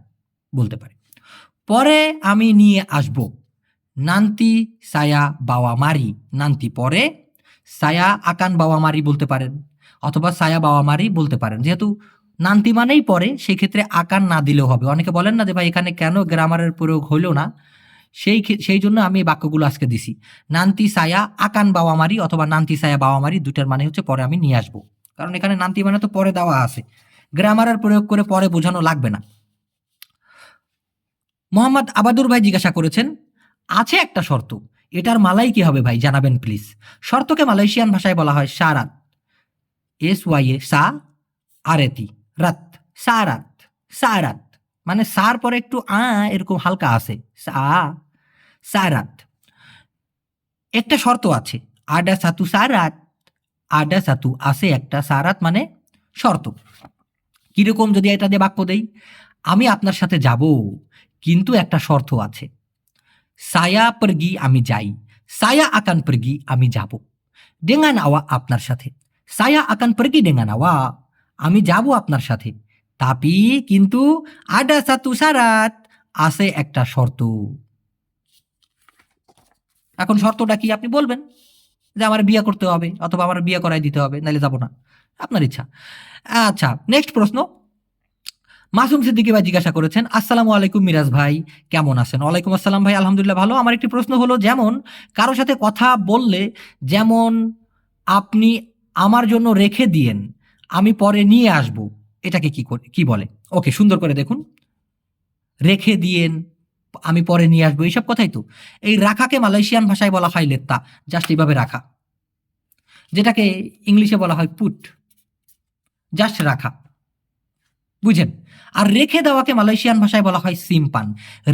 বলতে পারে। পরে আমি নিয়ে আসব, নান্তি সায়া বাওয়া মারি, নান্তি পরে, সায়া আকান বাওয়া মারি বলতে পারেন, অথবা সায়া বাওয়া মারি বলতে পারেন। যেহেতু নান্তি মানেই পরে, সেক্ষেত্রে আকান না দিলেও হবে। অনেকে বলেন না যে ভাই এখানে কেন গ্রামারের প্রয়োগ হইলো না, সেই জন্য আমি এই বাক্যগুলো আজকে দিছি। নান্তি সায়া আকান বাওয়া মারি অথবা নান্তি সায়া বাওয়া মারি, দুটার মানে হচ্ছে পরে আমি নিয়ে আসবো, কারণ এখানে নান্তি মানে তো পরে দেওয়া আছে, গ্রামারের প্রয়োগ করে পরে বোঝানো লাগবে না। মোহাম্মদ আবাদুর ভাই জিজ্ঞাসা করেছেন, আছে একটা শর্ত, এটার মালাই কি হবে ভাই জানাবেন প্লিজ। শর্তকে মালয়েশিয়ান ভাষায় বলা হয় সারাত, SY এ সা আরেতি রাত, সারাত, সারাত মানে সার পরে একটু এরকম হালকা আছে, সা সারাত। একটা শর্ত আছে, আডা সাতু সারাত, আডা সাতু আছে একটা, সারাত মানে শর্ত। কিরকম যদি এটা দিয়ে বাক্য দেই, আমি আপনার সাথে যাব কিন্তু একটা শর্ত আছে। সায়া pergi আমি যাই, সায়া আকান pergi আমি যাব, dengan awak আপনার সাথে, saya akan pergi dengan awak আমি যাব আপনার সাথে, tapi কিন্তু ada satu syarat আছে একটা শর্ত। এখন শর্তটা কি আপনি বলবেন যে আমার বিয়ে করতে হবে অথবা আমার বিয়ে করাই দিতে হবে, নাহলে যাব না, আপনার ইচ্ছা। আচ্ছা, নেক্সট প্রশ্ন। মাসুম সিদ্দিকী ভাই জিজ্ঞাসা করেছেন, আসসালামু আলাইকুম মিরাজ ভাই, কেমন আছেন? ওয়ালাইকুম আসসালাম ভাই, আলহামদুলিল্লাহ ভালো। আমার একটি প্রশ্ন হলো, যেমন কারোর সাথে কথা বললে, যেমন আপনি আমার জন্য রেখে দিয়েন, আমি পরে নিয়ে আসব, এটাকে কি বলে? ওকে, সুন্দর করে দেখুন, রেখে দিয়েন, আমি পরে নিয়ে আসবো, এইসব কথাই তো। এই রাখাকে মালয়েশিয়ান ভাষায় বলা হয় লেত্তা, জাস্ট এইভাবে রাখা, যেটাকে ইংলিশে বলা হয় পুট, জাস্ট রাখা, বুঝেন? আর রেখে দেওয়াকে মালয়েশিয়ান ভাষায় বলা হয় সিম্পান।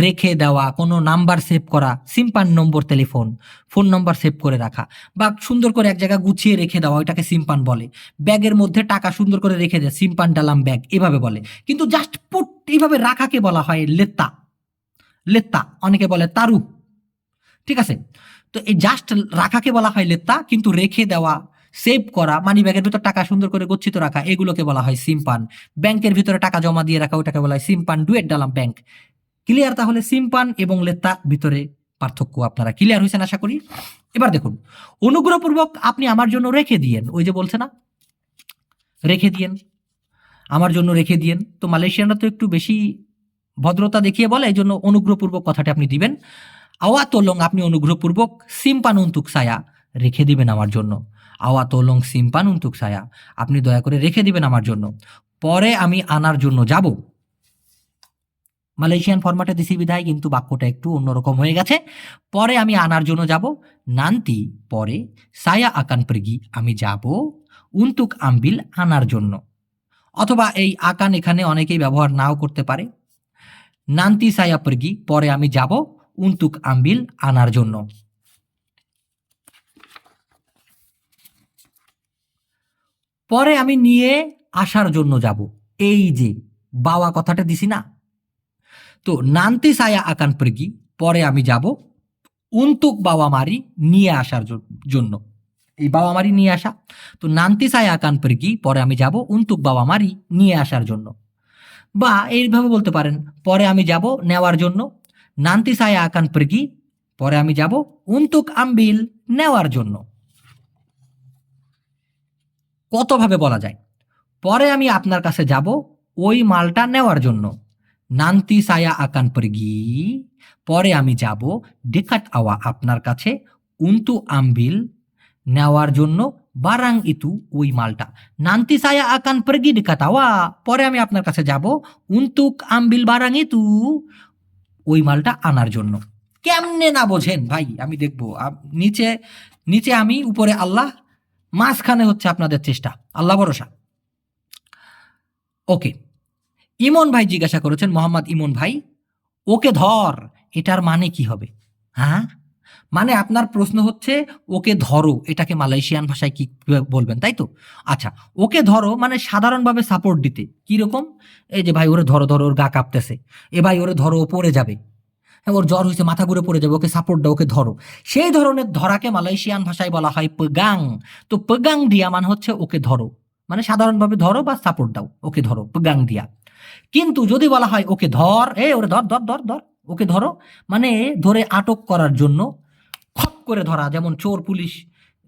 রেখে দেওয়া, কোনো নাম্বার সেভ করা, সিম্পান নম্বর, টেলিফোন, ফোন নম্বর সেভ করে রাখা, বা সুন্দর করে এক জায়গায় গুছিয়ে রেখে দেওয়া, ওইটাকে সিম্পান বলে। ব্যাগের মধ্যে টাকা সুন্দর করে রেখে দেয়, সিম্পান ডালাম ব্যাগ, এভাবে বলে। কিন্তু জাস্ট পুট এইভাবে রাখাকে বলা হয় লেত্তা, লেত্তা, অনেকে বলে তারু, ঠিক আছে? তো এই জাস্ট রাখাকে বলা হয় লেত্তা, কিন্তু রেখে দেওয়া, সেভ করা, মানি ব্যাগের ভিতর টাকা সুন্দর করে গচ্ছিত রাখা, এগুলোকে বলা হয় সিম্পান। ব্যাংকের ভিতরে টাকা জমা দিয়ে রাখা, ওটাকে বলা হয় সিম্পান ডুয়েট ডালাম ব্যাংক। ক্লিয়ার? তাহলে সিম্পান এবং লেত্তা ভিতরে পার্থক্য আপনারা ক্লিয়ার হয়েছেন আশা করি। এবার দেখুন, অনুগ্রহপূর্বক আপনি আমার জন্য রেখে দিয়েন, ওই যে বলছে না, রেখে দিয়েন, আমার জন্য রেখে দিয়েন। তো মালয়েশিয়ানরা তো একটু বেশি ভদ্রতা দেখিয়ে বলে, এই জন্য অনুগ্রহপূর্বক কথাটা আপনি দিবেন। আওয়া তোলং, আপনি অনুগ্রহপূর্বক সিম্পান উন্তুক সায়া, রেখে দিবেন আমার জন্য। আওয়া তোলং সিম্পান উন্তুক সায়া, আপনি দয়া করে রেখে দিবেন আমার জন্য, পরে আমি আনার জন্য যাব। মালয়েশিয়ান ফরম্যাটে দিছি বিধায় কিন্তু বাক্যটা একটু অন্যরকম হয়ে গেছে। পরে আমি আনার জন্য যাব, নান্তি পরে, সায়া আকান pergi আমি যাব, উন্তুক আমবিল আনার জন্য। অথবা এই আকান এখানে অনেকেই ব্যবহার নাও করতে পারে। নান্তি সায়া pergi পরে আমি যাব, উন্তুক আমবিল আনার জন্য। পরে আমি নিয়ে আসার জন্য যাব, এই যে বাওয়া কথাটা দিছি না, তো নান্তি সায়া আকান pergi পরে আমি যাব, উন্তুক বাবা মারি নিয়ে আসার জন্য, এই বাবা মারি নিয়ে আসা। তো নান্তি সায়া আকান pergi পরে আমি যাব, উন্তুক বাবা মারি নিয়ে আসার জন্য। বা এইভাবে বলতে পারেন, পরে আমি যাব নেওয়ার জন্য, নান্তি সায়া আকান pergi পরে আমি যাব, উন্তুক আমবিল নেওয়ার জন্য। কতভাবে বলা যায়? পরে আমি আপনার কাছে যাব ওই মালটা নেওয়ার জন্য, নান্তি সায়া আকান pergi পরে আমি যাব, dekat awa আপনার কাছে, উন্তু আমবিল নেওয়ার জন্য, বারাং ইতু ওই মালটা। নান্তি সায়া আকান pergi dekat awa পরে আমি আপনার কাছে যাব, উন্তুক আমবিল বারাং ইতু ওই মালটা আনার জন্য। কেমনে না বোঝেন ভাই, আমি দেখব। নিচে নিচে আমি, উপরে আল্লাহ, মাঝখানে হচ্ছে আপনাদের চেষ্টা, আল্লাহ ভরসা। ওকে, ইমন ভাই জিজ্ঞাসা করেছেন, মোহাম্মদ ইমন ভাই, ওকে ধর এটার মানে কি হবে? হ্যাঁ, মানে আপনার প্রশ্ন হচ্ছে ওকে ধরো এটাকে মালয়েশিয়ান ভাষায় কি বলবেন, তাই তো? আচ্ছা, ওকে ধরো মানে সাধারণভাবে সাপোর্ট দিতে, কি রকম? এই যে ভাই ওরে ধরো, ধরো, ওর গা কাঁপতেছে, এ ভাই ওরে ধরো, ও পড়ে যাবে, ওর জ্বর হয়েছে, মাথা ঘুরে পড়ে যাবে, ওকে সাপোর্ট দাও, ওকে ধরো। সেই ধরনের ধরাকে মালয়েশিয়ান ভাষায় বলা হয় পেগাং। তো পেগাং দিয়া মানে হচ্ছে ওকে ধরো, মানে সাধারণভাবে ধরো বা সাপোর্ট দাও, ওকে ধরো, পেগাং দিয়া। কিন্তু যদি বলা হয় ওকে ধর, ওরে ধর ধর ধর ধর, ওকে ধরো মানে ধরে আটক করার জন্য, খপ করে ধরা, যেমন চোর পুলিশ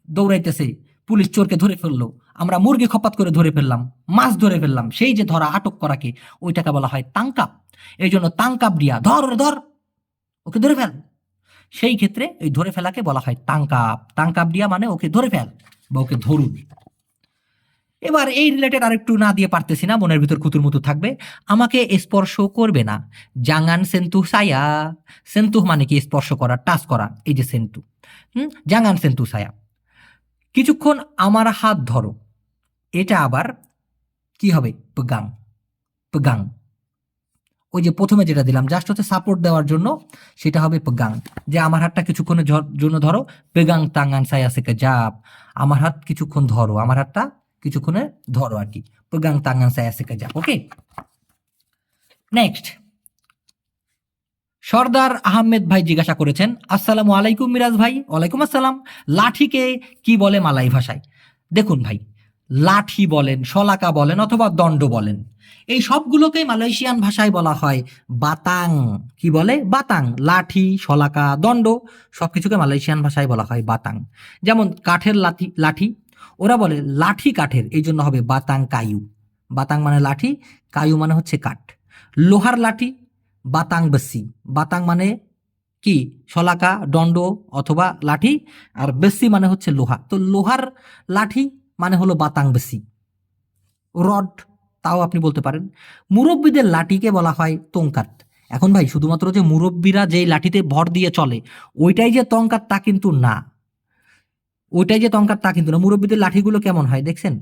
দৌড়াইতেছে, পুলিশ চোরকে ধরে ফেললো, আমরা মুরগি খপাত করে ধরে ফেললাম, মাছ ধরে ফেললাম, সেই যে ধরা, আটক করাকে, ওইটাকে বলা হয় তাঙ্কাপ। এই জন্য তাঙ্কাপ দিয়া, ধর ওরে ধর, ওকে ধরে ফেল, সেই ক্ষেত্রে এই ধরে ফেলাকে বলা হয় তাঙ্কাপ। তাঙ্কাপ দিয়া মানে ওকে ধরে ফেল বা ওকে ধরুন। এবার এই রিলেটেড আরেকটু না দিয়ে পারতেছি না, মনের ভিতর কুতুর থাকবে, আমাকে স্পর্শ করবে না, জাঙ্গান সেন্তুহ সায়া। সেন্তুহ মানে কি? স্পর্শ করা, টাচ করা, এই যে সেন্টু, জাঙ্গান সেন্তুহ সায়া, কিছুক্ষণ আমার হাত ধরো, এটা আবার কি হবে? পেগাং, পেগাং। ওই যে প্রথমে যেটা দিলাম জাস্ট হচ্ছে সাপোর্ট দেওয়ার জন্য, সেটা হবে পেগাং। যে আমার হাতটা কিছুক্ষণের জন্য ধরো, পেগাং তাঙ্গান সায়া সেকে জাপ, আমার হাত কিছুক্ষণ ধরো, আমার হাতটা কিছুক্ষণে ধরো আর কি, পেগাং তাঙ্গান সায়া সেকে জাপ। ওকে, নেক্সট সর্দার আহমেদ ভাই জিজ্ঞাসা করেছেন, আসসালামু আলাইকুম মিরাজ ভাই। ওয়ালাইকুম আসসালাম। লাঠিকে কি বলে মালাই ভাষায়? দেখুন ভাই, লাঠি বলেন, শলাকা বলেন অথবা দণ্ড বলেন, এই সবগুলোকেই মালয়েশিয়ান ভাষায় বলা হয় বাতাং। কি বলে? বাতাং। লাঠি, শলাকা, দণ্ড সবকিছুকে মালয়েশিয়ান ভাষায় বলা হয় বাতাং। যেমন কাঠের লাঠি, লাঠি ওরা বলে লাঠি কাঠের, এই জন্য হবে বাতাং কায়ু। বাতাং মানে লাঠি, কায়ু মানে হচ্ছে কাঠ। লোহার লাঠি বাতাং বেসি। বাতাং মানে কি? শলাকা, দণ্ড অথবা লাঠি, আর বেসি মানে হচ্ছে লোহা। তো লোহার লাঠি মানে হলো বাতাং বেসি। রড, তাও আপনি বলতে পারেন। মুরব্বীদের লাঠিকে বলা হয় তংকাত। এখন ভাই শুধুমাত্র যে মুরব্বীরা যেই লাঠিতে ভর দিয়ে চলে ওইটাই যে তংকাত তা কিন্তু না। ওইটাই যে তংকাত তা কিন্তু না। মুরব্বীদের লাঠিগুলো কেমন হয় দেখছেন?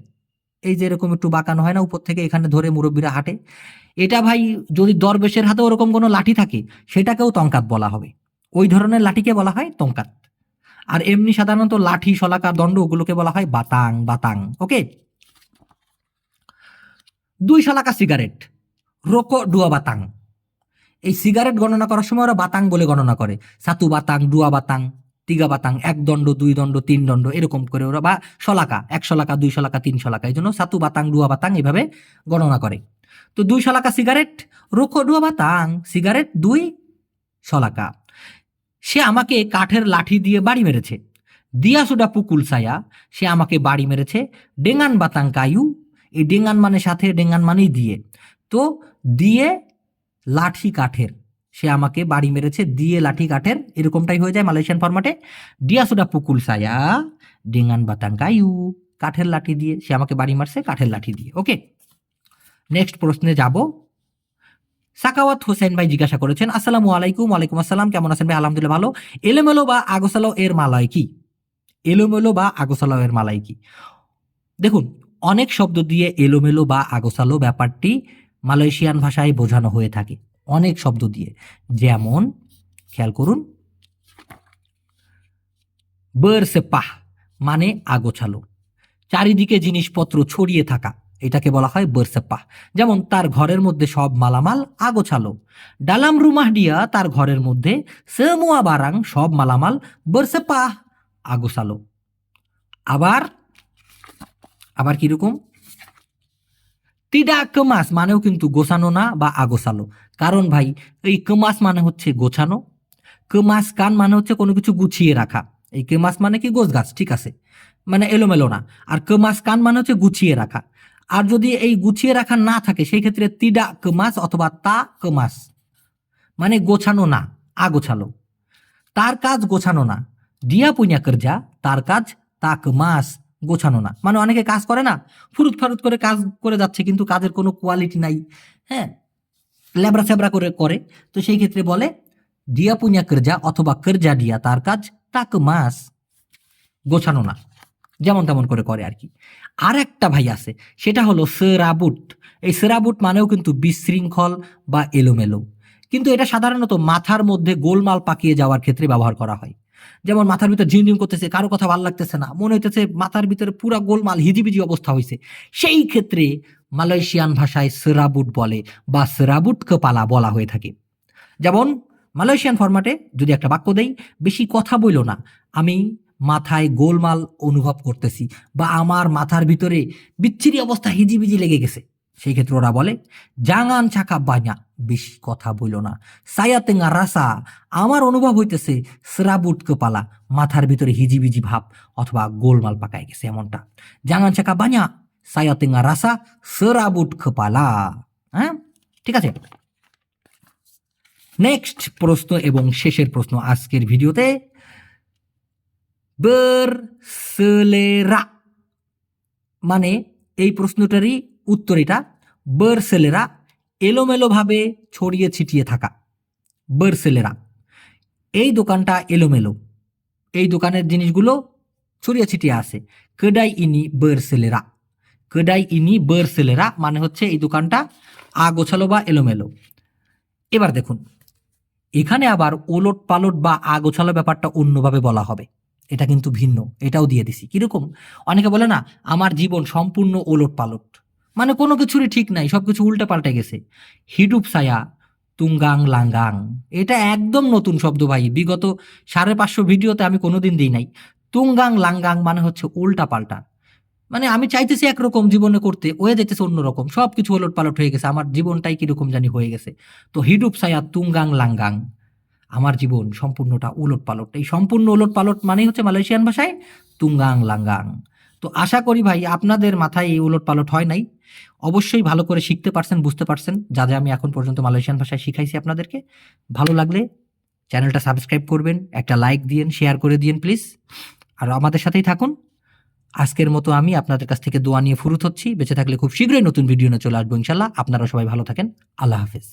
এই যে এরকম একটু বাঁকানো হয় না, উপর থেকে এখানে ধরে মুরব্বীরা হাঁটে। এটা ভাই যদি দরবেশের হাতে ওরকম কোনো লাঠি থাকে সেটাকেও তংকাত বলা হবে। ওই ধরনের লাঠিকে বলা হয় তংকাত। আর এমনি সাধারণত লাঠি, শলাকা, দণ্ড ওগুলোকে বলা হয় বাতাং। বাতাং। ওকে, 2 শলাকা সিগারেট রোকো ডুয়া বাতাং। এই সিগারেট গণনা করার সময় ওরা বাতাং বলে গণনা করে। সাতু বাতাং, ডুয়া বাতাং, তিগা বাতাং, 1 দণ্ড, 2 দণ্ড, 3 দণ্ড এরকম করে ওরা, বা শলাকা 1 শলাকা, 2 শলাকা, 3 শলাকা, এই জন্য সাতু বাতাং, ডুয়া বাতাং এভাবে গণনা করে। তো 2 শলাকা সিগারেট রোকো ডুয়া বাতাং, সিগারেট 2 শলাকা। সে আমাকে কাঠের লাঠি দিয়ে বাড়ি মেরেছে। দিয়া সুডা পুকুল সায়া, সে আমাকে বাড়ি মেরেছে। ডেঙ্গান বাতাং কায়ু, এই ডেঙ্গান মানে সাথে, ডেঙ্গান মানেই দিয়ে। তো দিয়ে লাঠি কাঠের, সে আমাকে বাড়ি মেরেছে দিয়ে লাঠি কাঠের, এরকমটাই হয়ে যায় মালয়েশিয়ান ফরম্যাটে। ডিয়া সুডা পুকুল সায়া, ডেঙ্গান বাতাং কায়ু, কাঠের লাঠি দিয়ে, সে আমাকে বাড়ি মারছে কাঠের লাঠি দিয়ে। ওকে, নেক্সট প্রশ্নে যাব। সাকাওয়াত হোসেন ভাই জিজ্ঞাসা করেছেন, আসসালামু আলাইকুম। ওয়ালাইকুম আসসালাম, কেমন আছেন ভাই? আলহামদুলিল্লাহ ভালো। এলোমেলো বা আগোছালো এর মালয় কি? এলোমেলো বা আগোছালো এর মালয় কি? দেখুন, অনেক শব্দ দিয়ে এলোমেলো বা আগোছালো ব্যাপারটি মালয়েশিয়ান ভাষায় বোঝানো হয়ে থাকে, অনেক শব্দ দিয়ে। যেমন খেয়াল করুন, বেরসেপাহ মানে আগোছালো, চারিদিকে জিনিসপত্র ছড়িয়ে থাকা, এটাকে বলা হয় বেরসেপাহ। যেমন তার ঘরের মধ্যে সব মালামাল আগোছালো। ডালাম রুমাহ দিয়া, তার ঘরের মধ্যে সেমুয়া বারাং, সব মালামাল বেরসেপাহ, আগোছালো। আবার আবার কিরকম? তিডা কেমাস মানেও কিন্তু গোছানো না বা আগোছালো। কারণ ভাই এই কেমাস মানে হচ্ছে গোছানো, কেমাস কান মানে হচ্ছে কোনো কিছু গুছিয়ে রাখা। এই কেমাস মানে কি? গোছ গাছ, ঠিক আছে, মানে এলোমেলো না। আর কেমাস কান মানে হচ্ছে গুছিয়ে রাখা। আর যদি এই গুছিয়ে রাখা না থাকে সেই ক্ষেত্রে তিডা কেমাস অথবা তা কেমাস মানে গোছানো না, আগোছালো। তার কাজ গোছানো না। দিয়া পুইনা করজা, তার কাজ তাক মাস, গোছানো না। মানে অনেকে কাজ করে না, ফুরুত ফারুত করে কাজ করে যাচ্ছে কিন্তু কাজের কোনো কোয়ালিটি নাই, হ্যাঁ, ল্যাবড়া স্যাবড়া করে করে। তো সেই ক্ষেত্রে বলে দিয়া পুইনা করজা অথবা করজা দিয়া, তার কাজ তাক মাস, গোছানো না, যেমন তেমন করে করে আর কি। আর একটা ভাই আছে, সেটা হলো সেরাবুট। এই সেরাবুট মানেও কিন্তু বিশৃঙ্খল বা এলোমেলো, কিন্তু এটা সাধারণত মাথার মধ্যে গোলমাল পাকিয়ে যাওয়ার ক্ষেত্রে ব্যবহার করা হয়। যেমন মাথার ভিতরে ঝিমঝিম করতেছে, কারো কথা ভালো লাগতেছে না, মনে হইতেছে মাথার ভিতরে পুরা গোলমাল হিজিবিজি অবস্থা হয়েছে, সেই ক্ষেত্রে মালয়েশিয়ান ভাষায় সেরাবুট বলে বা সেরাবুট কপালা বলা হয়ে থাকে। যেমন মালয়েশিয়ান ফরম্যাটে যদি একটা বাক্য দেই, বেশি কথা বইল না, আমি মাথায় গোলমাল অনুভব করতেছি, বা আমার মাথার ভিতরে বিচ্ছিরি অবস্থা হিজিবিজি লেগে গেছে, সেই ক্ষেত্রে ওরা বলে জাঙান চাকা বাña, বেশি কথা বইল না। সায়াতেঙ্গা রাসা, আমার অনুভব হইতেছে সেরাবুট কপালা, মাথার ভিতরে হিজিবিজি ভাব অথবা গোলমাল পাকায় গেছে এমনটা। জাঙান চাকা বাña, সায়াতেঙ্গা রাসা, সেরাবুট কপালা। হ্যাঁ, ঠিক আছে। নেক্সট প্রশ্ন এবং শেষের প্রশ্ন আজকের ভিডিওতে, বেরসেলেরা মানে এই প্রশ্নটারই উত্তর এটা। বেরসেলেরা এলোমেলোভাবে ছড়িয়ে ছিটিয়ে থাকা। বেরসেলেরা, এই দোকানটা এলোমেলো, এই দোকানের জিনিসগুলো ছড়িয়ে ছিটিয়ে আছে। কেডাই ইনি বেরসেলেরা, কেডাই ইনি বেরসেলেরা মানে হচ্ছে এই দোকানটা আগোছালো বা এলোমেলো। এবার দেখুন, এখানে আবার ওলট পালট বা আগোছালো ব্যাপারটা অন্যভাবে বলা হবে, এটা কিন্তু ভিন্ন, এটাও দিয়ে দিছি। কিরকম? অনেকে বলে না, আমার জীবন সম্পূর্ণ ওলট পালট, মানে কোনো কিছুরই ঠিক নাই, সবকিছু উল্টে পাল্টে গেছে। হিডুপ ছায়া তুঙ্গাং লাঙ্গাং, এটা একদম নতুন শব্দ ভাই, বিগত 550 ভিডিওতে আমি কোনোদিন দিই নাই। তুঙ্গাং লাঙ্গাং মানে হচ্ছে উল্টা পাল্টা, মানে আমি চাইতেছি একরকম জীবনে করতে, হয়ে যাইতেছে অন্যরকম, সবকিছু ওলট পালট হয়ে গেছে, আমার জীবনটাই কিরকম জানি হয়ে গেছে। তো হিডুপ ছায়া তুঙ্গাং লাঙ্গাং, আমার জীবন সম্পূর্ণটা উলট পালট। এই সম্পূর্ণ উলট পালট মানেই হচ্ছে মালয়েশিয়ান ভাষায় তুঙ্গাং লাঙ্গাং। তো আশা করি ভাই আপনাদের মাথায় এই উলট পালট হয় নাই, অবশ্যই ভালো করে শিখতে পারছেন, বুঝতে পারছেন যা যা আমি এখন পর্যন্ত মালয়েশিয়ান ভাষায় শিখাইছি আপনাদেরকে। ভালো লাগলে চ্যানেলটা সাবস্ক্রাইব করবেন, একটা লাইক দিয়েন, শেয়ার করে দিয়েন প্লিজ, আর আমাদের সাথেই থাকুন। আজকের মতো আমি আপনাদের কাছ থেকে দোয়া নিয়ে ফুরুত হচ্ছি, বেঁচে থাকলে খুব শীঘ্রই নতুন ভিডিও নিয়ে চলে আসবো ইনশাল্লাহ। আপনারা সবাই ভালো থাকেন, আল্লাহ হাফেজ।